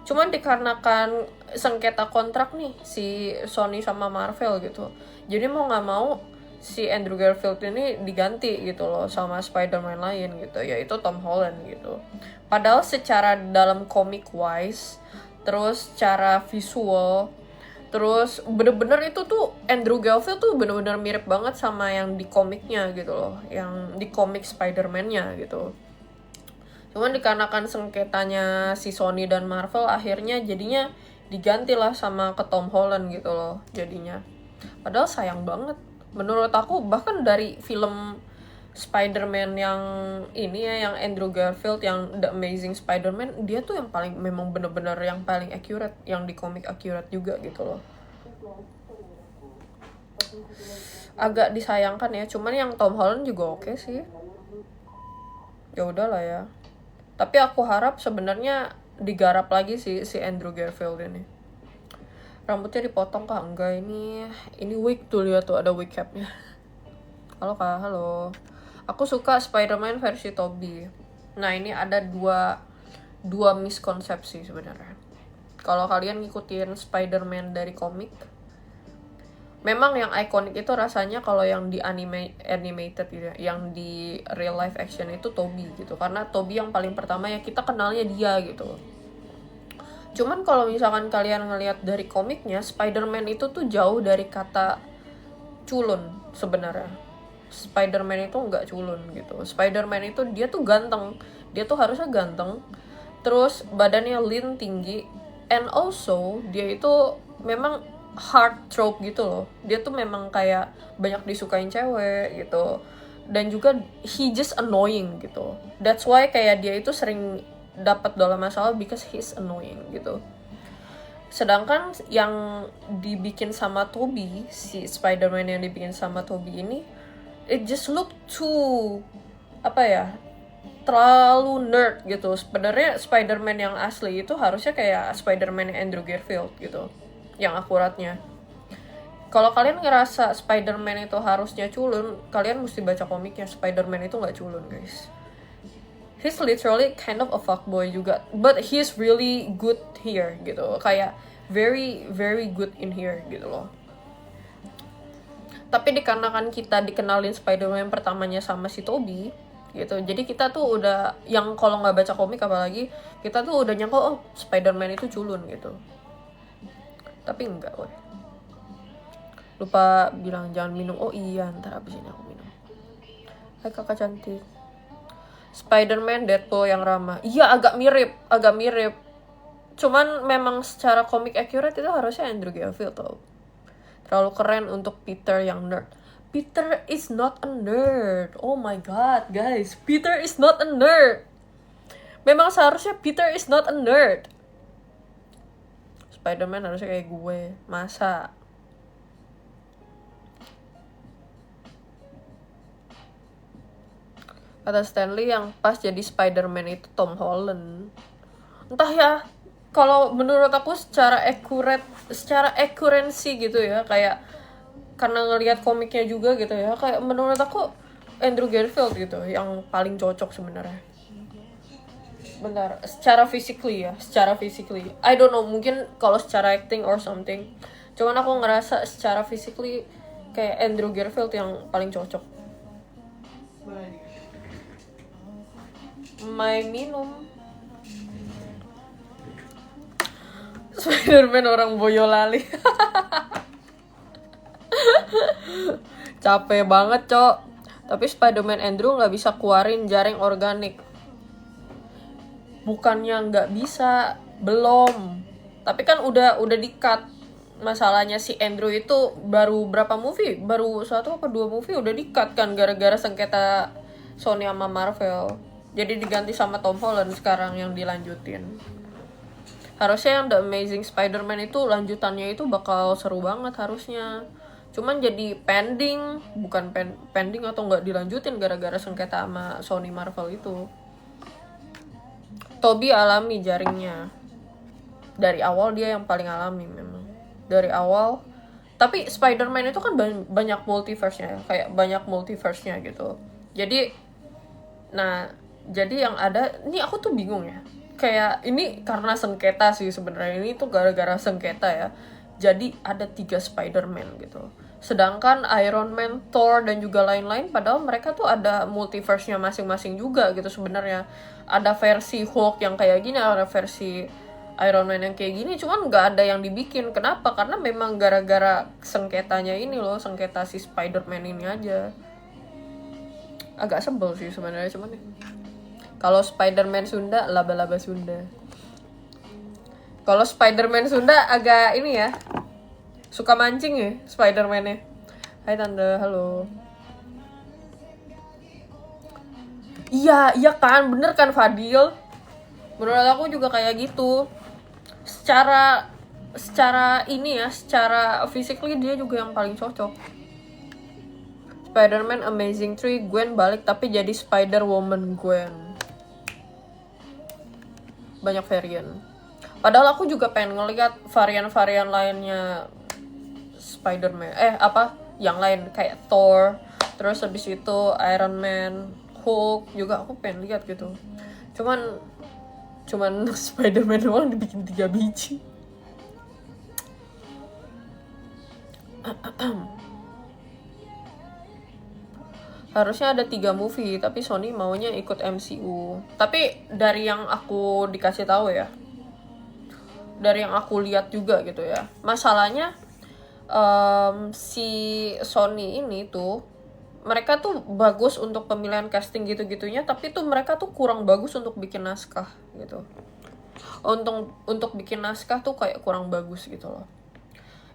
Cuman dikarenakan sengketa kontrak nih si Sony sama Marvel gitu, jadi mau nggak mau si Andrew Garfield ini diganti gitu loh sama Spider-Man lain gitu, yaitu Tom Holland gitu. Padahal secara dalam comic wise, terus cara visual, terus bener-bener itu tuh Andrew Garfield tuh bener-bener mirip banget sama yang di komiknya gitu loh, yang di komik Spider-Man-nya gitu. Cuman dikarenakan sengketanya si Sony dan Marvel, akhirnya jadinya digantilah sama ke Tom Holland gitu loh jadinya. Padahal sayang banget. Menurut aku bahkan dari film Spider-Man yang ini ya, yang Andrew Garfield, yang The Amazing Spider-Man, dia tuh yang paling, memang bener-bener yang paling accurate, yang di komik accurate juga gitu loh. Agak disayangkan ya, cuman yang Tom Holland juga oke sih. Ya udahlah ya. Tapi aku harap sebenarnya digarap lagi sih si Andrew Garfield ini. Rambutnya dipotong kah? Enggak, ini wig tuh, lihat tuh ada wig capnya. Halo kak, halo. Aku suka Spider-Man versi Tobey. Nah ini ada dua miskonsepsi sebenarnya. Kalau kalian ngikutin Spider-Man dari komik, memang yang ikonik itu rasanya kalau yang di animated gitu ya, yang di real life action itu Tobey gitu. Karena Tobey yang paling pertama ya kita kenalnya dia gitu. Cuman kalau misalkan kalian ngelihat dari komiknya, Spider-Man itu tuh jauh dari kata culun sebenarnya. Spider-Man itu nggak culun gitu. Spider-Man itu dia tuh ganteng. Dia tuh harusnya ganteng. Terus badannya lean, tinggi. And also, dia itu memang heartthrob gitu loh. Dia tuh memang kayak banyak disukain cewek gitu. Dan juga he just annoying gitu. That's why kayak dia itu sering dapat dalam masalah because he's annoying gitu. Sedangkan yang dibikin sama Tobey, si Spider-Man yang dibikin sama Tobey ini, it just look too terlalu nerd gitu. Sebenarnya Spider-Man yang asli itu harusnya kayak Spider-Man Andrew Garfield gitu, yang akuratnya. Kalau kalian ngerasa Spider-Man itu harusnya culun, kalian mesti baca komiknya. Spider-Man itu nggak culun guys. He's literally kind of a fuckboy juga, but he's really good here gitu, kayak very very good in here gitu loh. Tapi dikarenakan kita dikenalin Spider-Man pertamanya sama si Tobey gitu, jadi kita tuh udah, yang kalau nggak baca komik apalagi, kita tuh udah nyangka oh Spider-Man itu culun gitu. Tapi enggak, woy. Lupa bilang jangan minum. Oh iya, ntar abis ini aku minum. Hai kakak cantik. Spider-Man Deadpool yang ramah. Iya agak mirip. Cuman memang secara komik accurate itu harusnya Andrew Garfield tau. Terlalu keren untuk Peter yang nerd. Peter is not a nerd. Oh my god guys, Peter is not a nerd. Memang seharusnya Peter is not a nerd. Spider-Man harusnya kayak gue. Masa? Kata Stanley yang pas jadi Spider-Man itu Tom Holland. Entah ya, kalau menurut aku secara accuracy gitu ya, kayak karena ngelihat komiknya juga gitu ya, kayak menurut aku Andrew Garfield gitu yang paling cocok sebenarnya. Bentar, secara physically I don't know, mungkin kalau secara acting or something, cuman aku ngerasa secara physically kayak Andrew Garfield yang paling cocok. Minum Spider-Man orang Boyolali. Capek banget cok. Tapi Spider-Man Andrew gak bisa keluarin jaring organik. Bukannya gak bisa, belum. Tapi kan udah di-cut. Masalahnya si Andrew itu baru berapa movie? Baru 1 apa 2 movie udah di-cut kan, gara-gara sengketa Sony sama Marvel. Jadi diganti sama Tom Holland sekarang yang dilanjutin. Harusnya yang The Amazing Spider-Man itu lanjutannya itu bakal seru banget harusnya. Cuman jadi pending, bukan pending atau nggak dilanjutin gara-gara sengketa sama Sony Marvel itu. Tobey alami jaringnya. Dari awal dia yang paling alami memang. Dari awal. Tapi Spider-Man itu kan banyak multiverse-nya, kayak banyak multiverse-nya gitu. Jadi yang ada, ini aku tuh bingung ya. Kayak ini karena sengketa sih sebenarnya, ini tuh gara-gara sengketa ya. Jadi ada 3 Spider-Man gitu. Sedangkan Iron Man, Thor, dan juga lain-lain padahal mereka tuh ada multiverse-nya masing-masing juga gitu sebenarnya. Ada versi Hulk yang kayak gini, ada versi Iron Man yang kayak gini, cuman nggak ada yang dibikin. Kenapa? Karena memang gara-gara sengketanya ini loh, sengketa si Spider-Man ini aja. Agak sebel sih sebenarnya, cuman kalau Spider-Man Sunda, laba-laba Sunda. Kalau Spider-Man Sunda agak ini ya, suka mancing ya Spider-Man-nya. Hai Tante, halo. Iya kan, bener kan Fadil? Menurut aku juga kayak gitu. Secara ini ya, secara physically dia juga yang paling cocok. Spider-Man Amazing 3, Gwen balik tapi jadi Spider-Woman Gwen. Banyak varian. Padahal aku juga pengen ngeliat varian-varian lainnya Spider-Man. Yang lain kayak Thor, terus habis itu Iron Man, Hulk juga aku pengen lihat gitu. Cuman Spider-Man doang dibikin 3 biji. Harusnya ada 3 movie, tapi Sony maunya ikut MCU. Tapi dari yang aku dikasih tahu ya, dari yang aku lihat juga gitu ya, masalahnya si Sony ini tuh mereka tuh bagus untuk pemilihan casting gitu-gitunya, tapi tuh mereka tuh kurang bagus untuk bikin naskah gitu. Untuk bikin naskah tuh kayak kurang bagus gitu loh.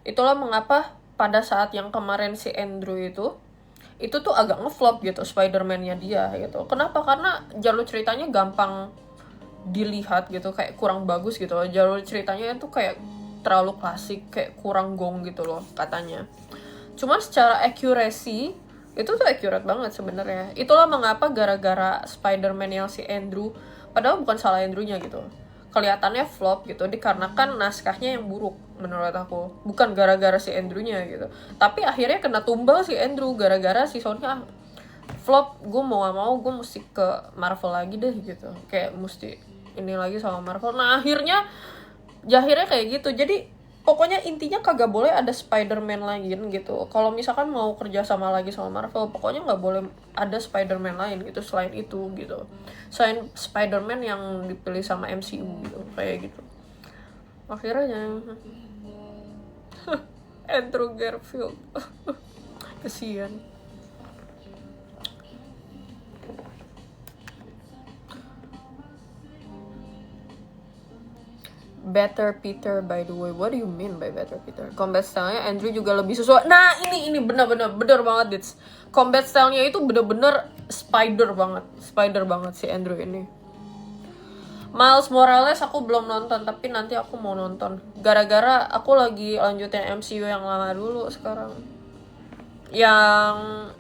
Itulah mengapa pada saat yang kemarin si Andrew itu tuh agak ngeflop gitu Spider-Man-nya dia gitu. Kenapa? Karena jalur ceritanya gampang dilihat gitu, kayak kurang bagus gitu loh. Jalur ceritanya itu kayak terlalu klasik, kayak kurang gong gitu loh katanya. Cuman secara accuracy itu tuh accurate banget sebenarnya. Itulah mengapa gara-gara Spider-Man yang si Andrew, padahal bukan salah Andrew-nya gitu, kelihatannya flop gitu dikarenakan naskahnya yang buruk menurut aku, bukan gara-gara si Andrew-nya gitu. Tapi akhirnya kena tumbal si Andrew gara-gara si Sony flop. Gue mau gak mau gue mesti ke Marvel lagi deh gitu, kayak mesti ini lagi sama Marvel. Nah akhirnya kayak gitu. Jadi pokoknya intinya kagak boleh ada Spider-Man lain gitu. Kalau misalkan mau kerja sama lagi sama Marvel, pokoknya nggak boleh ada Spider-Man lain gitu selain itu gitu. Selain Spider-Man yang dipilih sama MCU gitu, kayak gitu. Akhirnya Andrew Garfield kesian. Better Peter, by the way. What do you mean by Better Peter? Combat style-nya Andrew juga lebih sesuai. Nah, ini bener banget, Dits. Combat style-nya itu bener-bener spider banget si Andrew ini. Miles Morales aku belum nonton, tapi nanti aku mau nonton. Gara-gara aku lagi lanjutin MCU yang lama dulu sekarang. Yang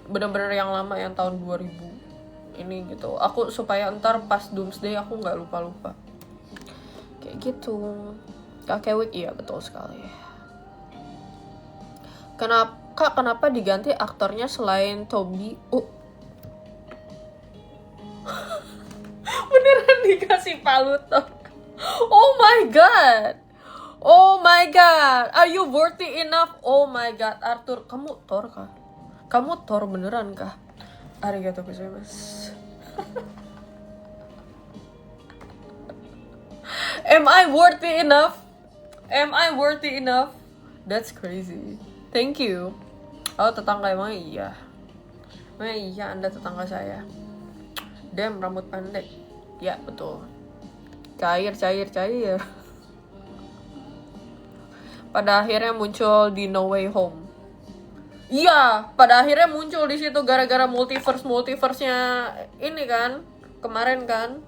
bener-bener yang lama, yang tahun 2000 ini gitu. Aku supaya ntar pas Doomsday aku nggak lupa-lupa. Kayak gitu. Kakek Wick, iya betul sekali. Kenapa diganti aktornya selain Toby? Beneran dikasih Paluto. Oh my god. Are you worthy enough? Oh my god, Arthur, kamu Thor kah? Kamu Thor beneran kah? Arigatou gozaimasu. Am I worthy enough? That's crazy. Thank you. Oh, tetangga emang iya. Emang iya, Anda tetangga saya. Damn, rambut pendek. Ya, betul. Cair. Pada akhirnya muncul di No Way Home. Iya, pada akhirnya muncul di situ gara-gara multiverse-nya ini kan. Kemarin kan.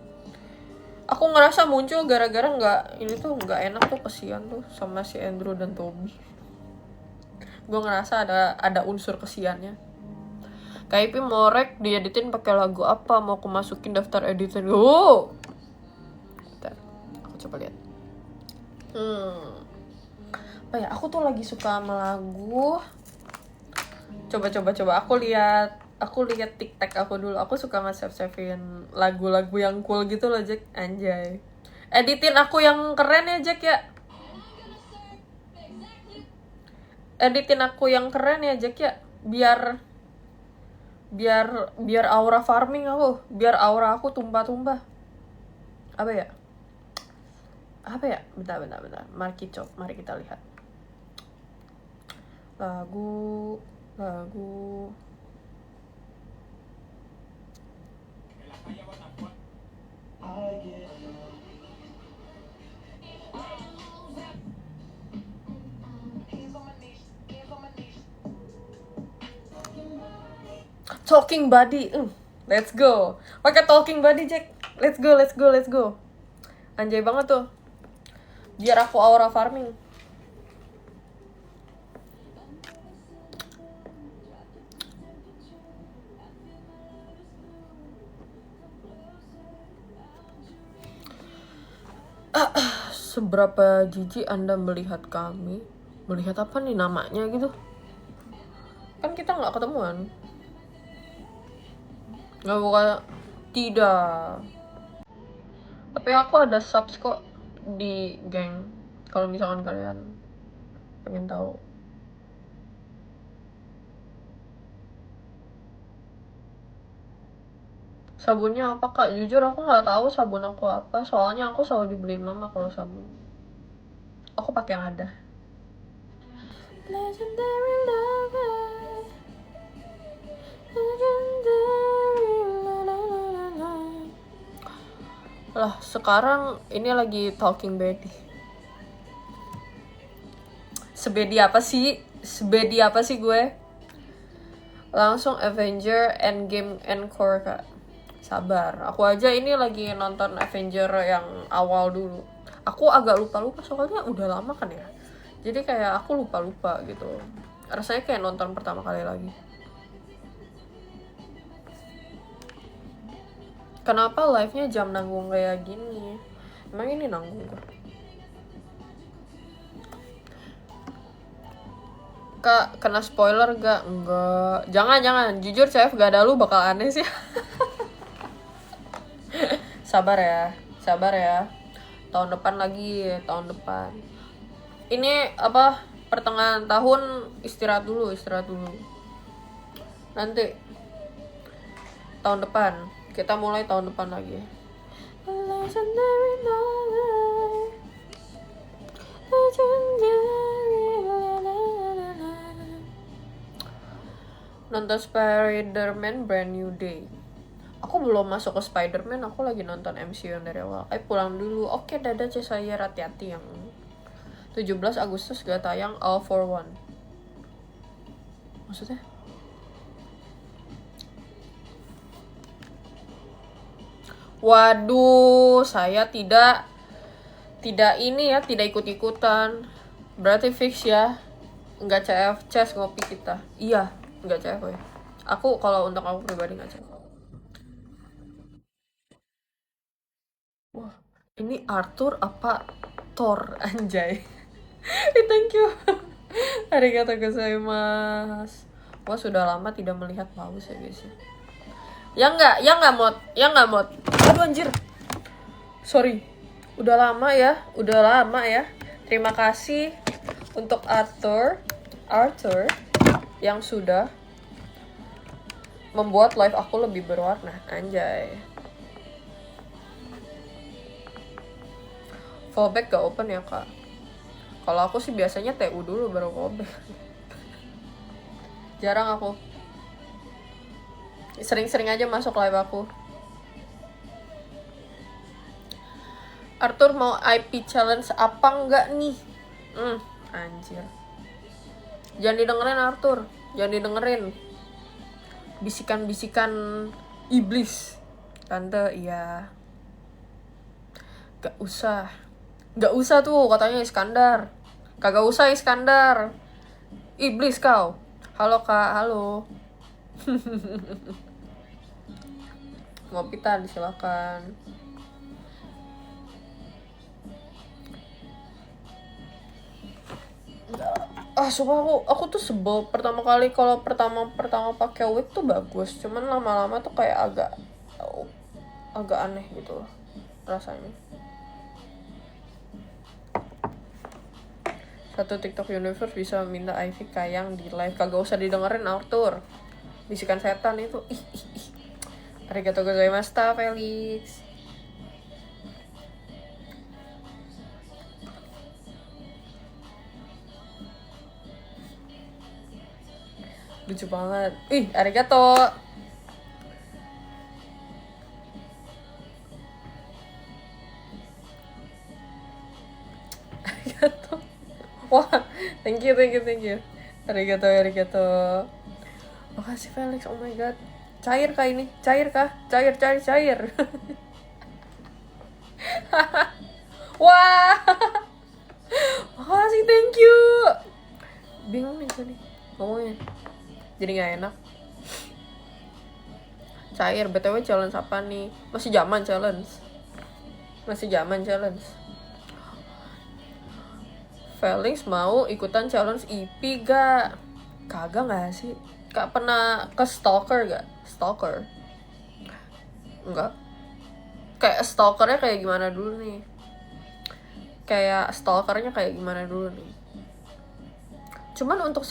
Aku ngerasa muncul gara-gara nggak enak tuh, kesian tuh sama si Andrew dan Toby. Gue ngerasa ada unsur kesiannya. KIP mau rek dieditin pakai lagu apa? Mau aku masukin daftar editan. Bentar, aku coba lihat. Apa ya? Aku tuh lagi suka sama lagu. Coba. Aku lihat TikTok aku dulu. Aku suka nge-save-savein lagu-lagu yang cool gitu loh, Jack. Anjay. Editin aku yang keren ya, Jack ya. editin aku yang keren ya Jack ya, biar aura farming aku, biar aura aku tumpah-tumpah. Apa ya, bentar, mari kita lihat lagu. Talking Body, let's go. Pakai Talking Body Jack, let's go. Anjay banget tuh, biar aku aura farming. Seberapa jijik Anda melihat kami? Melihat apa nih namanya gitu? Kan kita nggak ketemuan. Nggak buka, tidak. Tapi aku ada subs kok di geng. Kalau misalkan kalian pengen tahu. Sabunnya apa kak? Jujur aku nggak tahu sabun aku apa. Soalnya aku selalu dibeliin mama kalau sabun. Aku pakai yang ada. Legendary lover. Lah sekarang ini lagi Talking Body. Sebedi apa sih gue? Langsung Avenger Endgame Encore kak. Sabar, aku aja ini lagi nonton Avenger yang awal dulu. Aku agak lupa soalnya udah lama kan ya. Jadi kayak aku lupa gitu. Rasanya kayak nonton pertama kali lagi. Kenapa live-nya jam nanggung kayak gini? Emang ini nanggung gak? Kak, kena spoiler gak? Enggak. Jangan. Jujur CF gak ada lu bakal aneh sih. Sabar ya. Tahun depan. Ini apa? Pertengahan tahun istirahat dulu. Nanti tahun depan. Kita mulai tahun depan lagi. Nonton Spider-Man Brand New Day. Aku belum masuk ke Spider-Man, aku lagi nonton MCU yang dari awal. Pulang dulu. Oke, dadah Cesaya, hati-hati yang 17 Agustus gak tayang All for One. Maksudnya? Waduh, saya tidak ikut-ikutan. Berarti fix ya. Enggak CF, Ces ngopi kita. Iya, enggak CF ya. Aku kalau untuk aku pribadi enggak CF. Wah, ini Arthur apa Thor anjay. Thank you. Arigatou gozaimasu. Wah, sudah lama tidak melihat paus ya guys. Ya enggak mod. Aduh anjir. Sorry. Udah lama ya. Terima kasih untuk Arthur yang sudah membuat live aku lebih berwarna anjay. Fallback gak open ya kak? Kalau aku sih biasanya TU dulu baru fallback. Jarang aku. Sering-sering aja masuk live aku. Arthur mau IP challenge apa enggak nih? Anjir. Jangan didengerin Arthur. Jangan didengerin. Bisikan-bisikan iblis. Tante, iya. Gak usah tuh katanya Iskandar. Kagak usah Iskandar. Iblis kau. Halo kak, halo. Ngopi tadi silakan. Sumpah aku tuh sebel pertama kali kalau pertama pakai wig tuh bagus, cuman lama-lama tuh kayak agak aneh gitu loh rasanya. Satu TikTok universe bisa minta Ivy Kayang di live. Kagak usah didengerin Arthur. Bisikan setan itu. Ih. Arigatou gozaimashita, Felix. Lucu banget. Ih, arigato. Arigato. Wah, thank you. Arigato. Makasih Felix, oh my god. Cair kah ini? Cair. Wah. Makasih, thank you. Bingung nih tadi ngomongnya. Jadi gak enak. Cair, BTW challenge apa nih? Masih zaman challenge. Felix mau ikutan challenge EP gak? Kagak gak sih? Kak pernah ke stalker gak? Stalker? Enggak. Kayak stalkernya kayak gimana dulu nih? Cuman untuk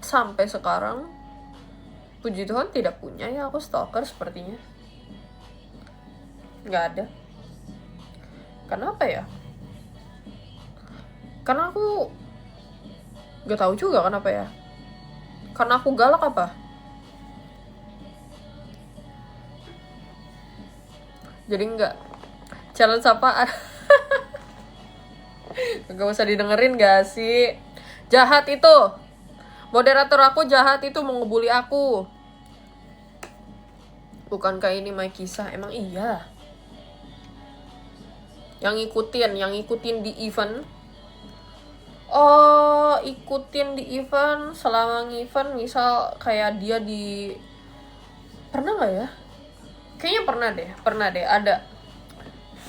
sampai sekarang, puji Tuhan tidak punya ya aku stalker sepertinya. Nggak ada. Kenapa ya? Karena aku nggak tahu juga kenapa ya. Karena aku galak apa? Jadi nggak. Challenge apa? Gak usah didengerin gak sih? Jahat itu. Moderator aku jahat itu, mau ngebully aku. Bukankah ini my kisah? Emang iya. Yang ngikutin di event. Oh, ikutin di event, selama event misal kayak dia di... Pernah gak ya? Kayaknya pernah deh, ada.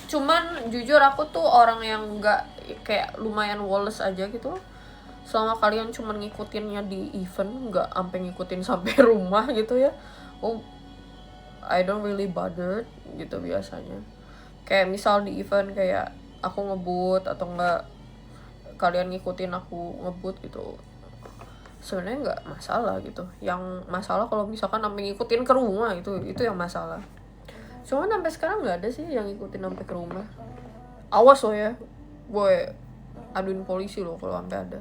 Cuman jujur aku tuh orang yang gak kayak lumayan woles aja gitu. Selama kalian cuman ngikutinnya di event, gak sampai ngikutin sampai rumah gitu ya. Oh, I don't really bother gitu biasanya. Kayak misal di event kayak aku ngebut atau enggak kalian ngikutin aku ngebut gitu, sebenarnya nggak masalah gitu. Yang masalah kalau misalkan sampai ngikutin ke rumah, itu yang masalah. Cuman sampai sekarang nggak ada sih yang ngikutin sampai ke rumah. Awas lo ya, gue aduin polisi lo kalau sampai ada.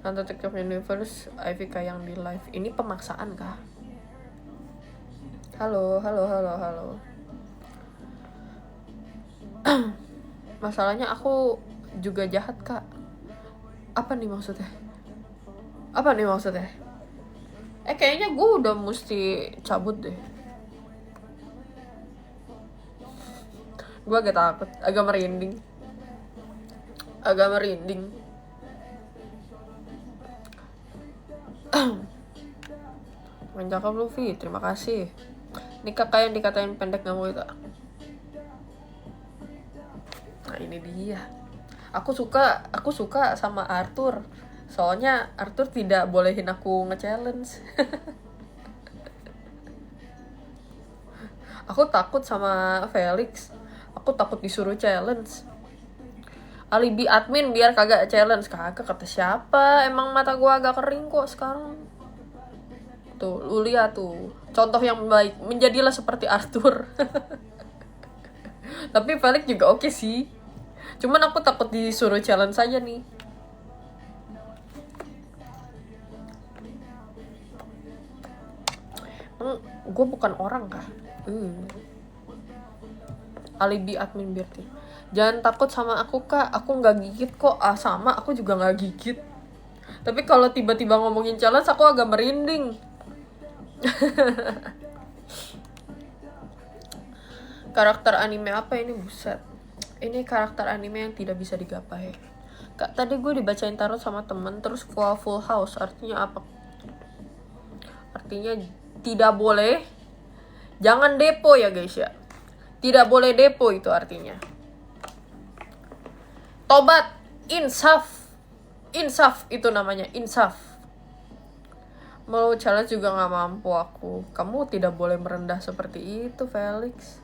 Nonton TikTok Universe Ivy Kayang di live. Ini pemaksaan kah? Halo. Masalahnya aku juga jahat kak. Apa nih maksudnya? Kayaknya gue udah mesti cabut deh. Gue agak takut, agak merinding. Main cakep Luffy, terima kasih. Ini kakak yang dikatain pendek gak mau itu. Nah ini dia. Aku suka sama Arthur. Soalnya Arthur tidak bolehin aku nge-challenge. Aku takut sama Felix. Aku takut disuruh challenge. Alibi admin biar kagak challenge. Kagak kata siapa. Emang mata gua agak kering kok sekarang. Tuh, lu lihat tuh. Contoh yang baik. Menjadilah seperti Arthur. Tapi Felix juga oke sih. Cuman aku takut disuruh challenge saja nih. Gue bukan orang kah? Alibi admin berarti. Jangan takut sama aku kak. Aku nggak gigit kok. Sama aku juga nggak gigit. Tapi kalau tiba-tiba ngomongin challenge aku agak merinding. Karakter anime apa ini, buset. Ini karakter anime yang tidak bisa digapai. Kak, tadi gue dibacain tarot sama temen, terus full house. Artinya apa? Artinya tidak boleh. Jangan depo ya guys ya. Tidak boleh depo itu artinya. Tobat. Insaf itu namanya, insaf. Mau challenge juga gak mampu aku. Kamu tidak boleh merendah seperti itu, Felix.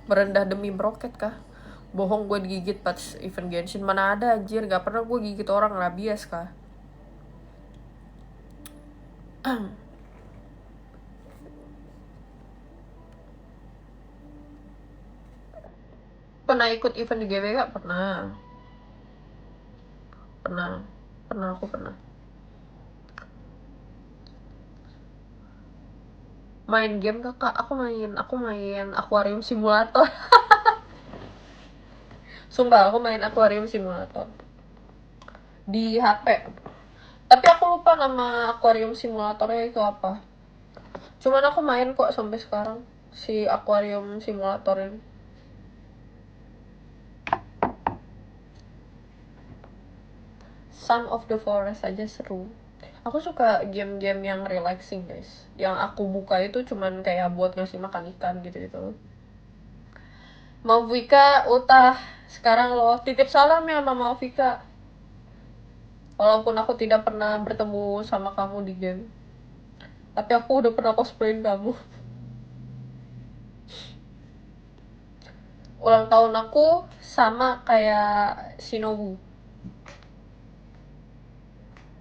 Merendah demi meroket kah? Bohong gue digigit pas event Genshin. Mana ada anjir, gak pernah gue gigit orang, rabies kah? Pernah ikut event di GBK? Pernah aku pernah main game. Kakak, aku main Aquarium Simulator. Sumpah, aku main Aquarium Simulator di HP. Tapi aku lupa nama Aquarium Simulatornya itu apa. Cuman aku main kok sampai sekarang si Aquarium Simulator ini. Son of the Forest aja seru. Aku suka game-game yang relaxing guys. Yang aku buka itu cuman kayak buat ngasih makan ikan gitu-gitu. Mau Vika, Utah, sekarang lo titip salam ya Mama Vika. Walaupun aku tidak pernah bertemu sama kamu di game, tapi aku udah pernah cosplayin kamu. Ulang tahun aku sama kayak Shinobu,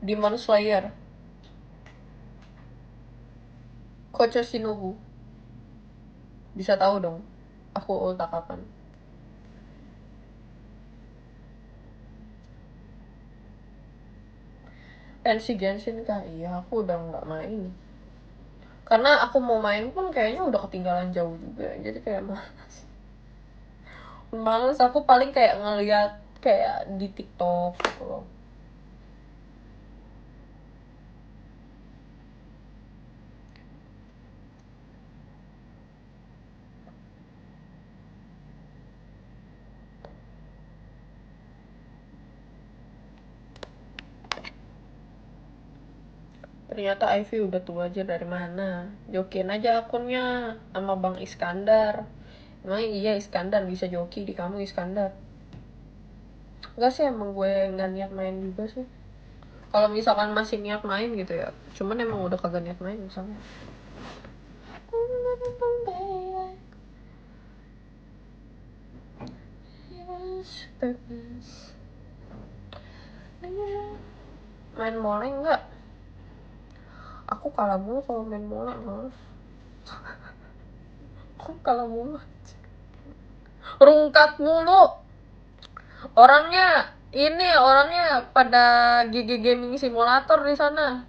Demon Slayer, Coach Shinobu. Bisa tahu dong aku ulta kapan. Dan si Genshin kah? Iya, aku udah nggak main. Karena aku mau main pun kayaknya udah ketinggalan jauh juga. Jadi kayak males. Aku paling kayak ngeliat kayak di TikTok gitu loh. Ternyata Ivy udah tua aja, dari mana? Jokin aja akunnya sama Bang Iskandar. Emang iya Iskandar bisa joki di kamu Iskandar? Enggak sih, emang gue nggak niat main juga sih. Kalau misalkan masih niat main gitu ya, cuman emang udah kagak niat main misalnya. Main mole enggak? Aku kalah mulu kalau main mole, males. Aku kalah mulu. Rungkat mulu. Orangnya pada GG Gaming Simulator di sana.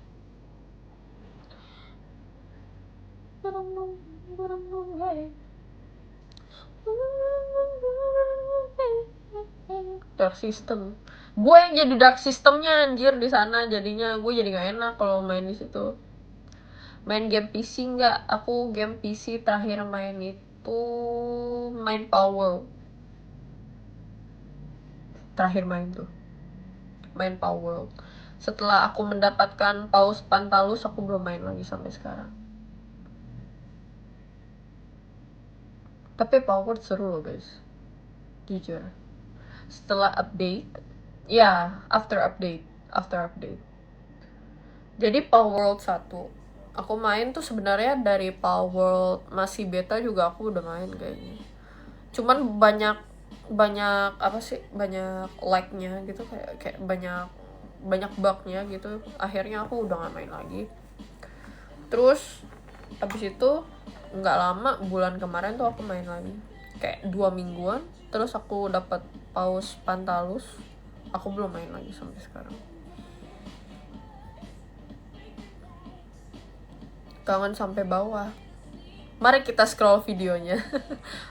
Dark System. Gue yang jadi Dark Systemnya anjir di sana, jadinya gue jadi nggak enak kalau main di situ. Main game PC nggak? Aku game PC terakhir main itu main Power. Terakhir main tuh main Power. Setelah aku mendapatkan paus Pantalus, aku belum main lagi sampai sekarang. Tapi Power seru loh guys, jujur. Setelah update, ya after update. Jadi Power World 1 aku main tuh sebenarnya dari Power World masih beta juga aku udah main kayaknya. Cuman banyak apa sih, banyak lag-nya gitu, kayak banyak bug-nya gitu. Akhirnya aku udah gak main lagi. Terus habis itu nggak lama, bulan kemarin tuh aku main lagi kayak 2 mingguan. Terus aku dapat paus Pantalus, aku belum main lagi sampai sekarang. Kangen sampai bawah. Mari kita scroll videonya.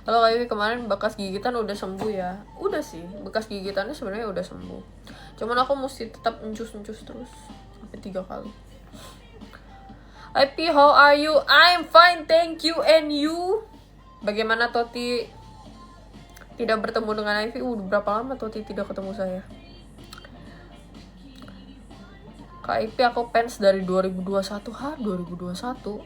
Kalau kayak kemarin bekas gigitan udah sembuh ya. Udah sih, bekas gigitannya sebenarnya udah sembuh. Cuman aku mesti tetap encus-encus terus sampai 3 kali. IP, how are you? I'm fine, thank you. And you? Bagaimana Toti? Tidak bertemu dengan Ivy. Berapa lama Toti tidak ketemu saya? Kak IP, aku fans dari 2021. 2021?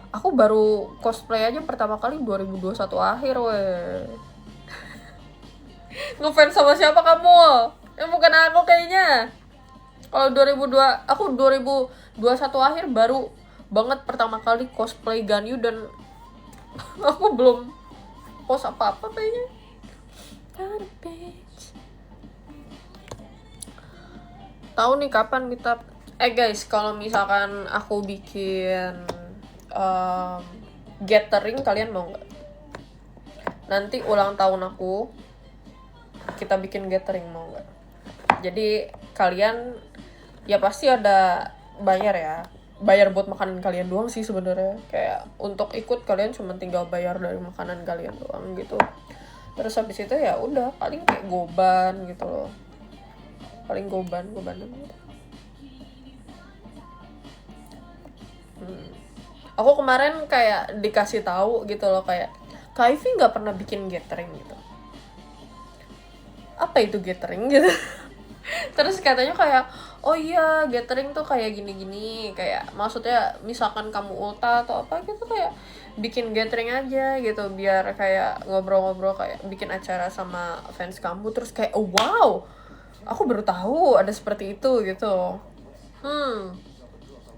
Aku baru cosplay aja pertama kali 2021 akhir weh. Ngefans sama siapa kamu? Bukan aku kayaknya. Kalau 2021 akhir baru banget pertama kali cosplay Ganyu, dan aku belum post apa-apa kayaknya. Tahu nih kapan kita guys, kalau misalkan aku bikin gathering, kalian mau nggak? Nanti ulang tahun aku, kita bikin gathering, mau nggak? Jadi kalian ya pasti ada bayar ya, bayar buat makanan kalian doang sih sebenarnya. Kayak untuk ikut kalian cuma tinggal bayar dari makanan kalian doang gitu. Terus habis itu ya udah paling kayak goban gitu loh, paling gobanan gitu. Aku kemarin kayak dikasih tahu gitu loh, kayak Kak Ivy nggak pernah bikin gathering gitu. Apa itu gathering gitu? Terus katanya kayak, oh iya gathering tuh kayak gini-gini, kayak maksudnya misalkan kamu ulta atau apa gitu, kayak bikin gathering aja gitu, biar kayak ngobrol-ngobrol, kayak bikin acara sama fans kamu. Terus kayak, oh wow, aku baru tahu ada seperti itu gitu.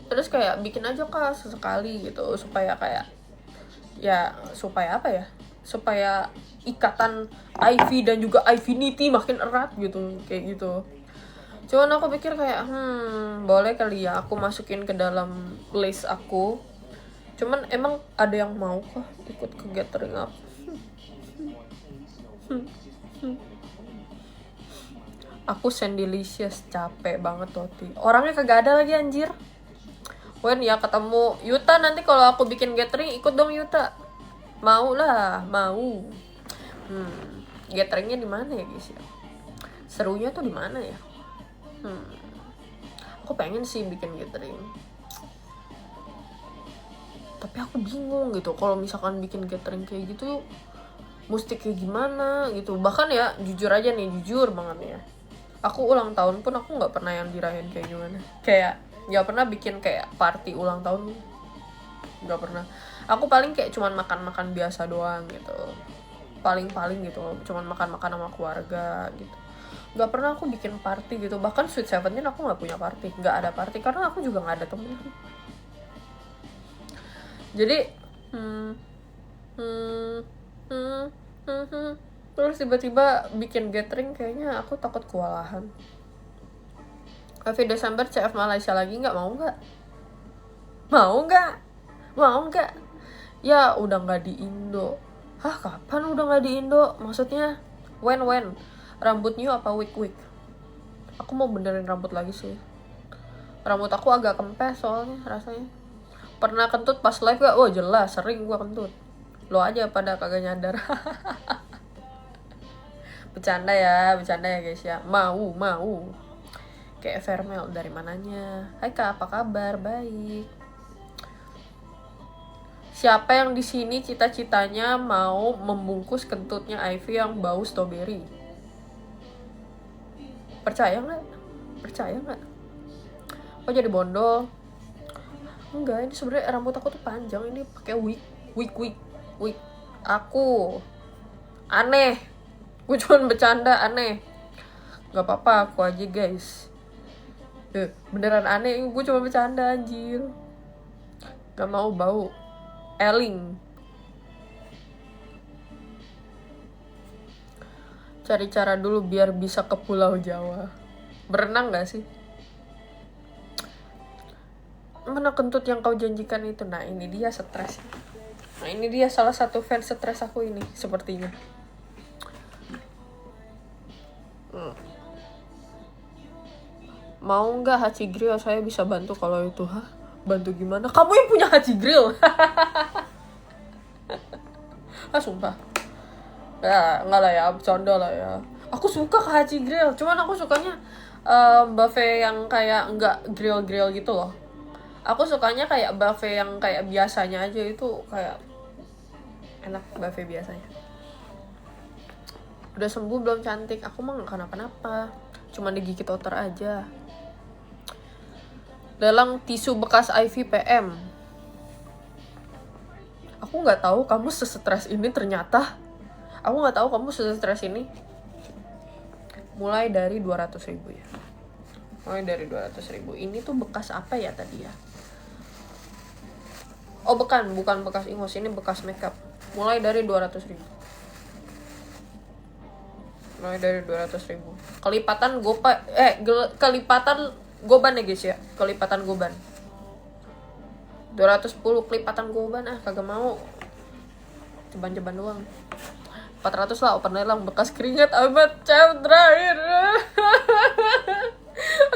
Terus kayak bikin aja Kak sesekali gitu, supaya kayak ya, supaya apa ya, supaya ikatan Ivy dan juga Ivinity makin erat gitu, kayak gitu. Cuman aku pikir kayak boleh kali ya aku masukin ke dalam list aku. Cuman emang ada yang mau kah ikut ke gathering aku? Aku Sandylicious, capek banget Toti. Orangnya kagak ada lagi anjir. Wen ya ketemu Yuta, nanti kalau aku bikin gathering ikut dong Yuta. Mau lah, mau. Gatheringnya di mana ya guys ya? Serunya tuh di mana ya? Aku pengen sih bikin gathering, tapi aku bingung gitu kalau misalkan bikin gathering kayak gitu mesti kayak gimana gitu. Bahkan ya jujur aja nih, jujur banget ya, aku ulang tahun pun aku nggak pernah yang dirayain kayak gimana. Kayak nggak pernah bikin kayak party ulang tahun, nggak pernah. Aku paling kayak cuman makan-makan biasa doang gitu, paling gitu, cuman makan-makan sama keluarga gitu. Nggak pernah aku bikin party gitu. Bahkan Sweet Seventeen aku nggak punya party, nggak ada party karena aku juga nggak ada temen. Jadi terus tiba-tiba bikin gathering, kayaknya aku takut kewalahan. Tapi Desember CF Malaysia lagi, nggak mau nggak? Mau nggak? Ya udah nggak di Indo. Hah, kapan udah nggak di Indo? Maksudnya when? Rambut new apa wig? Aku mau benerin rambut lagi sih. Rambut aku agak kempes soalnya rasanya. Pernah kentut pas live gak? Oh jelas, sering gua kentut. Lo aja pada kagak nyadar. Bercanda ya guys ya. Mau. Kayak Vermel, dari mananya? Hai Kak, apa kabar? Baik. Siapa yang di sini cita-citanya mau membungkus kentutnya Ivy yang bau strawberry? Percaya nggak? Oh jadi bondol? Enggak, ini sebenarnya rambut aku tuh panjang, ini pakai wig. Aku aneh, gue cuma bercanda, aneh. Nggak apa-apa, aku aja guys. Beneran aneh, gue cuma bercanda anjir. Gak mau bau eling. Cari cara dulu biar bisa ke Pulau Jawa. Berenang gak sih? Mana kentut yang kau janjikan itu? Nah ini dia stres. Nah ini dia salah satu fans stres aku ini, sepertinya. Mau nggak Haji Grill? Saya bisa bantu kalau itu. Hah? Bantu gimana? Kamu yang punya Haji Grill? Sumpah. Ya nggak lah ya, bercanda lah ya. Aku suka ke Haji Grill, cuman aku sukanya buffet yang kayak nggak grill gitu loh. Aku sukanya kayak buffet yang kayak biasanya aja, itu kayak enak buffet biasanya. Udah sembuh belum cantik? Aku mah gak kenapa-napa, cuma digigit otter aja. Lelang tisu bekas Ivy PM. Aku nggak tahu kamu sesetres ini ternyata. Aku nggak tahu kamu sesetres ini. Mulai dari 200.000 ya. Ini tuh bekas apa ya tadi ya? Oh bukan bekas ingos, ini bekas makeup. Mulai dari 200.000. mulai dari 200.000. Kelipatan kelipatan goban ya guys ya, kelipatan goban 210 kelipatan goban, kagak mau, ceban-ceban doang. 400 lah open lelang bekas keringat abad cewek terakhir.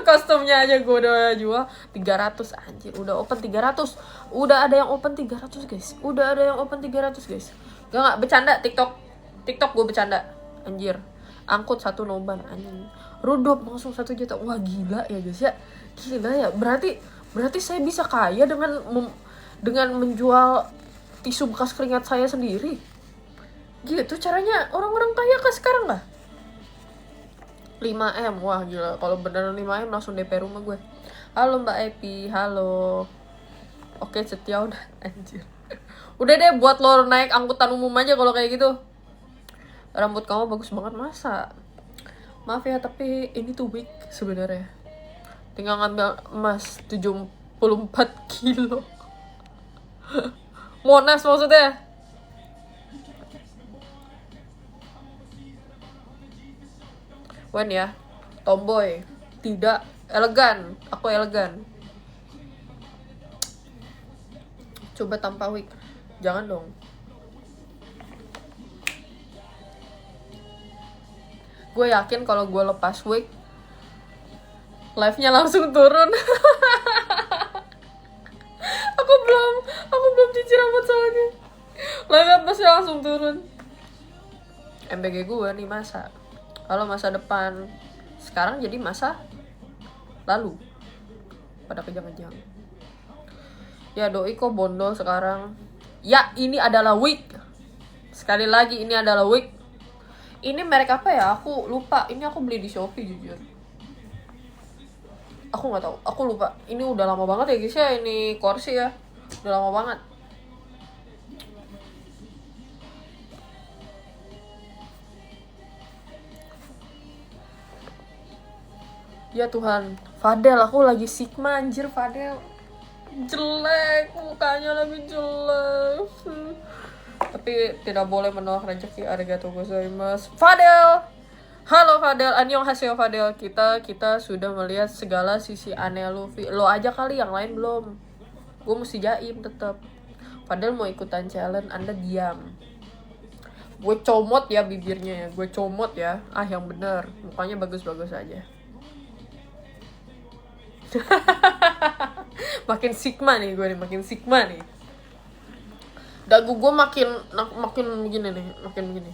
Kostumnya aja gue udah jual 300, anjir. Udah open 300, udah ada yang open 300 guys, udah ada yang open 300 guys. Gak bercanda. TikTok gue bercanda, anjir. Angkut 1 noban, anjing. Rudop langsung 1 juta. Wah gila ya guys ya, gila ya. Berarti saya bisa kaya dengan menjual tisu bekas keringat saya sendiri. Gitu caranya orang-orang kaya kan sekarang lah. 5M, wah gila. Kalau beneran 5M langsung DP rumah gue. Halo Mbak Epi, halo. Oke setia udah, anjir. Udah deh buat lo naik angkutan umum aja kalau kayak gitu. Rambut kamu bagus banget masa. Maaf ya tapi ini tuh wig sebenarnya. Tinggal ngambil emas 74 kilo. Monas maksudnya. Wen ya, tomboy, tidak elegan, aku elegan. Coba tanpa wig, jangan dong. Gue yakin kalau gue lepas wig, live-nya langsung turun. aku belum cuci rambut soalnya. Live-nya pasti langsung turun. MBG gue nih masa. Kalau masa depan sekarang jadi masa lalu pada kejang-kejang. Ya doi kok bondol sekarang. Ya ini adalah wig. Sekali lagi ini adalah wig. Ini merek apa ya? Aku lupa. Ini aku beli di Shopee jujur. Aku nggak tahu. Aku lupa. Ini udah lama banget ya guys ya. Ini Corsi ya. Udah lama banget. Ya Tuhan, Fadel, aku lagi sigma anjir. Fadel jelek, mukanya lagi jelek. Tapi tidak boleh menolak rezeki. Arigatou gozaimasu. Fadel, halo Fadel, annyeonghaseyo Fadel. Kita sudah melihat segala sisi aneh lu. Lo aja kali, yang lain belum. Gue mesti jaim tetap. Fadel mau ikutan challenge, Anda diam. Gue comot ya bibirnya ya, gue comot ya. Yang bener, mukanya bagus-bagus aja. Makin sigma nih gue nih, makin sigma nih. Dagu gue makin begini nih, makin begini.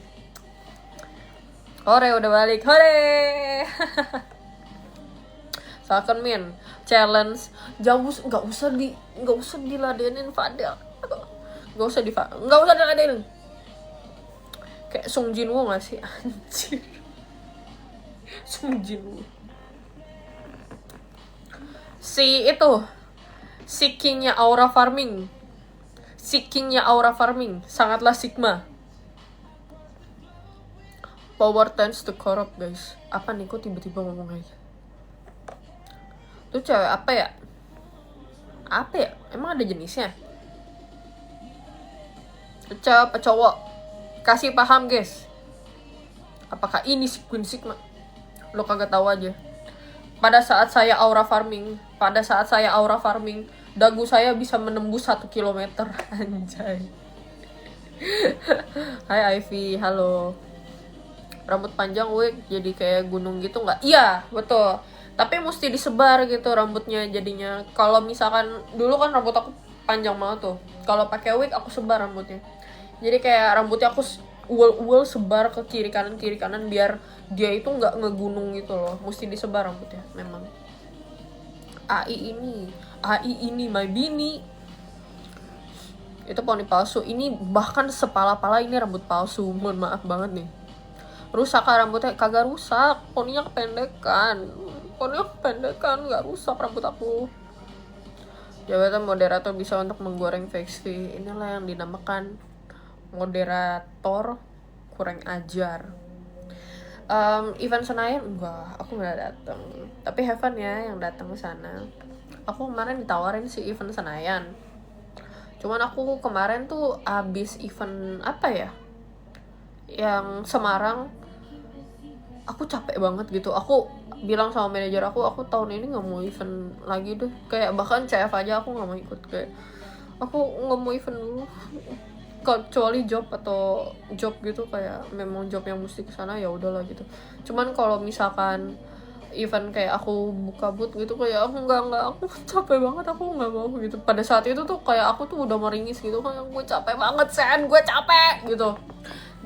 Hore udah balik, hore. Salkan min challenge jauh, nggak usah diladenin Fadel, nggak usah diladenin. Kayak Sung Jin Woo nggak sih, anjir. Sung Jin Woo. Si kingnya aura farming, sangatlah sigma. Power tends to corrupt guys. Apa nih kok tiba-tiba ngomong aja? Tuh cewek apa ya? Emang ada jenisnya? Cewek apa cowok? Kasih paham guys. Apakah ini si Queen Sigma? Lo kagak tahu aja. Pada saat saya aura farming, dagu saya bisa menembus 1 kilometer. Anjay. Hai Ivy, halo. Rambut panjang wig jadi kayak gunung gitu nggak? Iya, betul. Tapi mesti disebar gitu rambutnya jadinya. Kalau misalkan dulu kan rambut aku panjang banget tuh. Kalau pakai wig aku sebar rambutnya. Jadi kayak rambutnya aku uwel sebar ke kiri kanan biar dia itu nggak ngegunung gitu loh. Mesti disebar rambutnya memang. AI ini my bini. Itu poni palsu. Ini bahkan sepala-pala ini rambut palsu. Mohon maaf banget nih. Rusak kan rambutnya? Kagak rusak. Poninya kependekan, nggak rusak rambut aku. Jabatan moderator bisa untuk menggoreng fake. Inilah yang dinamakan moderator kurang ajar. Event Senayan enggak, aku nggak datang. Tapi Heaven ya yang datang ke sana. Aku kemarin ditawarin si event Senayan. Cuman aku kemarin tuh abis event apa ya? Yang Semarang aku capek banget gitu. Aku bilang sama manajer aku tahun ini nggak mau event lagi deh. Kayak bahkan CF aja aku nggak mau ikut, kayak aku nggak mau event dulu. Kecuali job atau job gitu, kayak memang job yang mesti kesana ya udahlah gitu. Cuman kalau misalkan event kayak aku buka booth gitu, kayak aku nggak aku capek banget, aku nggak mau gitu. Pada saat itu tuh kayak aku tuh udah meringis gitu, kayak gue capek banget Sen, gue capek gitu.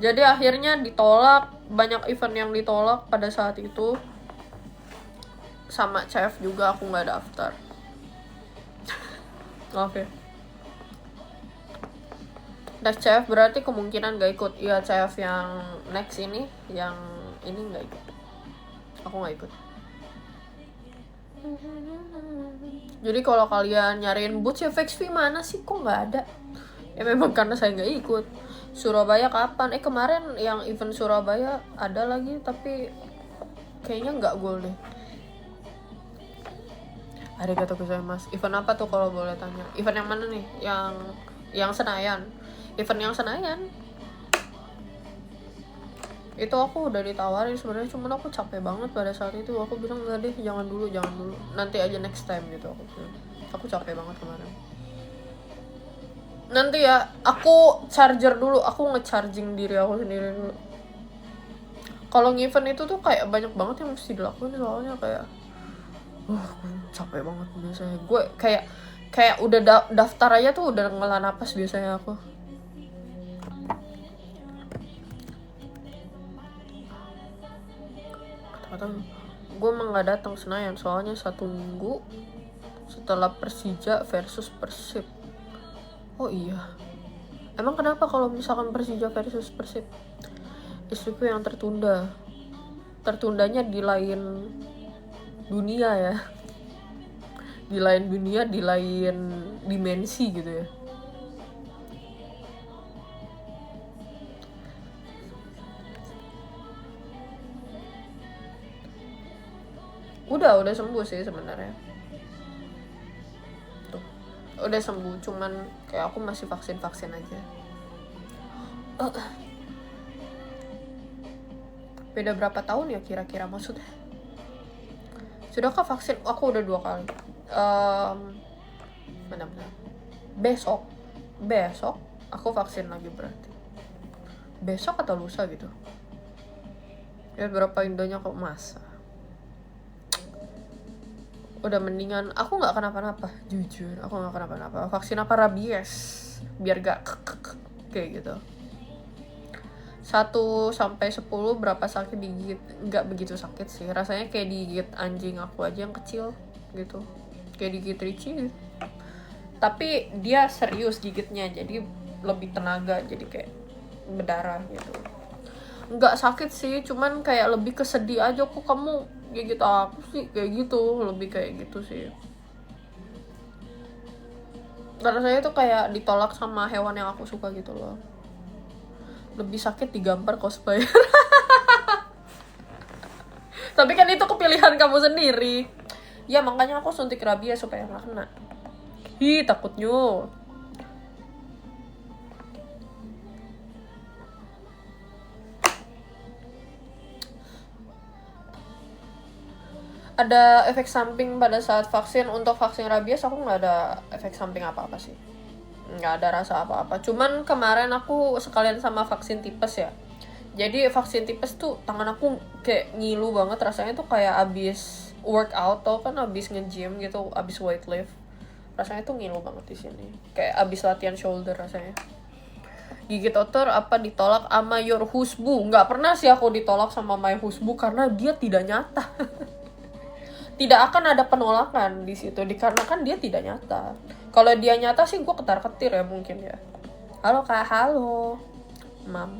Jadi akhirnya ditolak, banyak event yang ditolak pada saat itu. Sama CF juga aku nggak daftar. Maaf ya. Next CF berarti kemungkinan gak ikut. Iya, CF yang next ini, yang ini gak ikut. Aku gak ikut. Jadi kalau kalian nyariin booth ya VXV mana sih, kok gak ada? Ya memang karena saya gak ikut. Surabaya kapan? Kemarin yang event Surabaya ada lagi, tapi kayaknya gak goal deh. Ada kata saya mas. Event apa tuh kalau boleh tanya? Event yang mana nih? Yang Senayan. Event yang Senayan itu aku udah ditawarin sebenarnya, cuman aku capek banget pada saat itu. Aku bilang enggak deh, jangan dulu, nanti aja next time gitu. Aku capek banget kemarin. Nanti ya, aku charger dulu, aku nge-charging diri aku sendiri dulu. Kalau event itu tuh kayak banyak banget yang mesti dilakuin, soalnya kayak capek banget biasanya. Gue kayak udah daftar aja tuh udah ngelah napas biasanya aku. Kata-kata gue emang gak datang Senayan soalnya 1 minggu setelah Persija versus Persib. Oh iya, emang kenapa kalau misalkan Persija versus Persib? Istriku yang tertundanya di lain dunia ya, di lain dunia, di lain dimensi gitu ya. Udah sembuh sih sebenarnya. Tuh, udah sembuh, cuman kayak aku masih vaksin aja. Beda berapa tahun ya kira-kira maksudnya? Sudahkah vaksin? Aku udah 2 kali. Benar-benar. Besok aku vaksin lagi berarti. Besok atau lusa gitu. Ya berapa indonya kok masa. Udah mendingan, aku nggak kenapa-napa, jujur aku nggak kenapa-napa. Vaksin apa? Rabies, biar gak kayak gitu. 1-10 berapa sakit digigit? Nggak begitu sakit sih, rasanya kayak digigit anjing aku aja yang kecil gitu, kayak digigit Ricci gitu. Tapi dia serius gigitnya, jadi lebih tenaga, jadi kayak berdarah gitu. Nggak sakit sih, cuman kayak lebih kesedih aja, kok kamu gigit aku sih, kayak gitu, lebih kayak gitu sih. Karena saya tuh kayak ditolak sama hewan yang aku suka gitu loh. Lebih sakit digampar cosplay. Tapi kan itu kepilihan kamu sendiri. Ya makanya aku suntik rabies supaya nggak kena. Takutnya. Ada efek samping pada saat vaksin. Untuk vaksin rabies aku nggak ada efek samping apa-apa sih, nggak ada rasa apa-apa. Cuman kemarin aku sekalian sama vaksin tipes ya, jadi vaksin tipes tuh tangan aku kayak ngilu banget rasanya tuh, kayak abis workout tau kan, abis nge-gym gitu, abis weightlift, rasanya tuh ngilu banget di sini, kayak abis latihan shoulder rasanya. Gigit otor apa ditolak sama your husbu? Nggak pernah sih aku ditolak sama my husbu karena dia tidak nyata. Tidak akan ada penolakan di situ dikarenakan dia tidak nyata. Kalau dia nyata sih gue ketar-ketir ya mungkin ya. Halo kak, halo mam.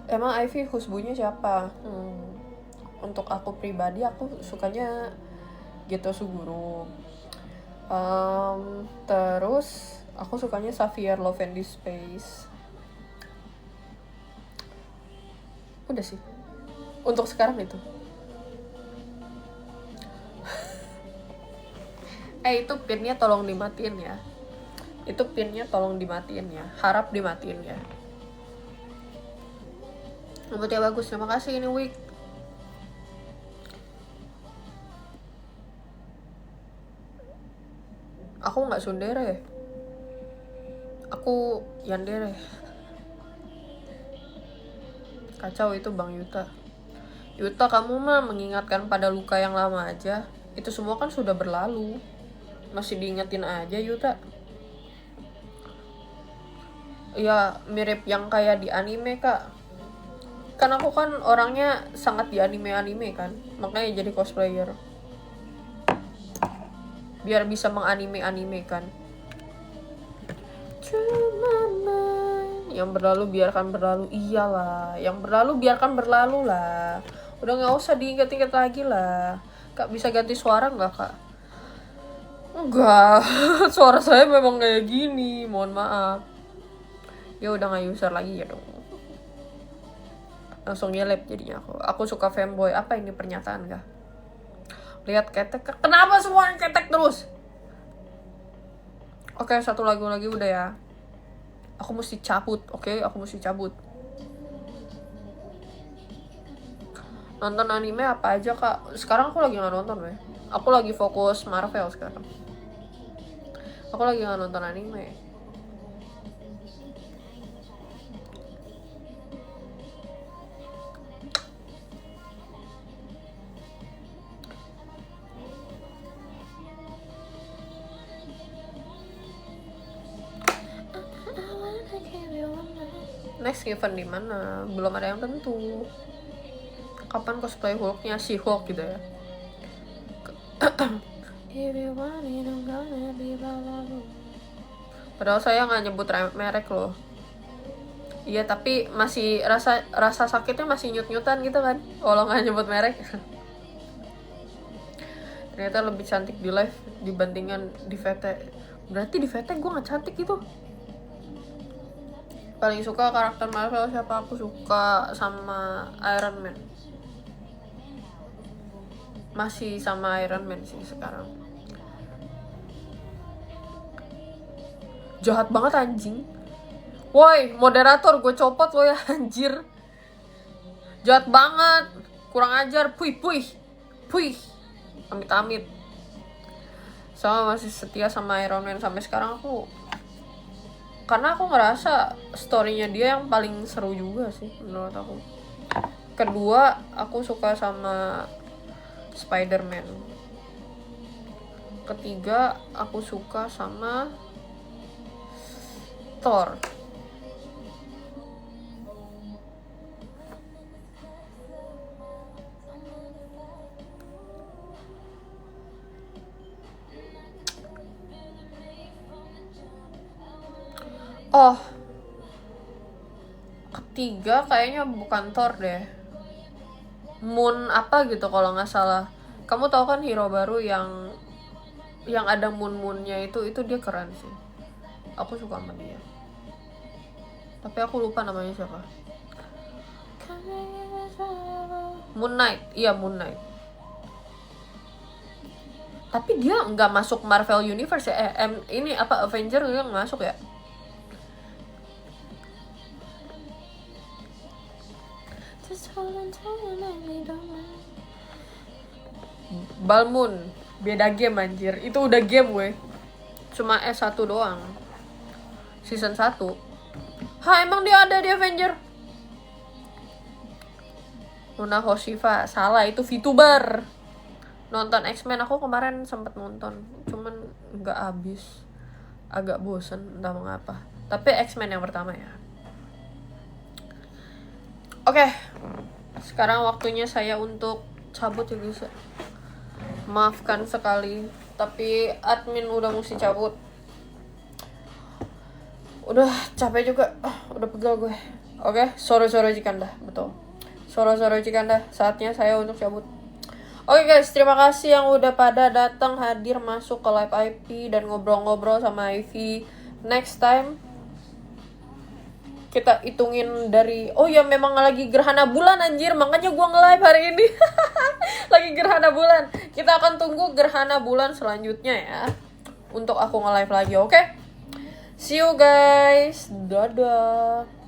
Emang Ivy husbunya siapa? Untuk aku pribadi aku sukanya Geto Suguru. Terus aku sukanya Xavier Love and Space. Udah sih. Untuk sekarang itu. Itu pinnya tolong dimatiin ya. Itu pinnya tolong dimatiin ya. Harap dimatiin ya. Rambutnya bagus, terima kasih ini wig. Aku nggak sundere. Aku yandere. Kacau itu Bang Yuta. Yuta, kamu mah mengingatkan pada luka yang lama aja. Itu semua kan sudah berlalu. Masih diingetin aja Yuta. Ya mirip yang kayak di anime kak. Kan aku kan orangnya sangat di anime-anime kan. Makanya jadi cosplayer. Biar bisa menganime-anime kan. Yang berlalu biarkan berlalu. Iyalah, yang berlalu biarkan berlalu lah. Udah nggak usah diingat-ingat lagi lah. Kak bisa ganti suara nggak kak? Enggak, suara saya memang kayak gini. Mohon maaf. Ya udah nggak user lagi ya dong. Langsung nyelip jadinya aku. Aku suka fanboy. Apa ini pernyataan kah? Lihat ketek. Kenapa semua yang ketek terus? Oke, satu lagu lagi udah ya. Aku mesti cabut, oke? Aku mesti cabut. Nonton anime apa aja kak? Sekarang aku lagi nggak nonton weh. Aku lagi fokus Marvel sekarang. Aku lagi nggak nonton anime. Next event di mana? Belum ada yang tentu. Kapan cosplay Hulk-nya si Hulk gitu ya? Padahal saya nggak nyebut merek loh. Iya tapi masih rasa sakitnya masih nyut-nyutan gitu kan? Kalau nggak nyebut merek. Ternyata lebih cantik di live dibandingkan di VT. Berarti di VT gue nggak cantik gitu. Paling suka karakter Marvel siapa? Aku suka sama Iron Man. Masih sama Iron Man sih sekarang. Jahat banget anjing. Woi, moderator gue copot lo ya anjir. Jahat banget. Kurang ajar. Puih. Amit-amit. Sama masih setia sama Iron Man sampai sekarang aku. Karena aku ngerasa story-nya dia yang paling seru juga sih menurut aku. Kedua, aku suka sama Spider-Man. Ketiga, aku suka sama Thor. Oh, ketiga kayaknya bukan Thor deh. Moon apa gitu kalau nggak salah. Kamu tahu kan hero baru yang ada moon-moonnya itu dia keren sih. Aku suka sama dia. Tapi aku lupa namanya siapa. Moon Knight, iya Moon Knight. Tapi dia nggak masuk Marvel Universe ya. Ini apa Avenger dia nggak masuk ya? Balmoon, beda game anjir. Itu udah game weh. Cuma S1 doang. Season 1. Hah, emang dia ada di Avenger? Luna Hoshiva, salah itu VTuber. Nonton X-Men aku kemarin sempat nonton, cuman nggak habis. Agak bosen, entah mengapa. Tapi X-Men yang pertama ya. Oke, sekarang waktunya saya untuk cabut ya guys. Maafkan sekali, tapi admin udah mesti cabut. Udah capek juga, udah pegel gue. Oke, sore-sore Cikanda, betul. Sore-sore Cikanda, saatnya saya untuk cabut. Oke guys, terima kasih yang udah pada datang hadir masuk ke live IP dan ngobrol-ngobrol sama Ivy. Next time Kita hitungin dari, oh ya memang lagi gerhana bulan anjir, makanya gue nge-live hari ini. Lagi gerhana bulan. Kita akan tunggu gerhana bulan selanjutnya ya, untuk aku nge-live lagi, oke? See you guys, dadah.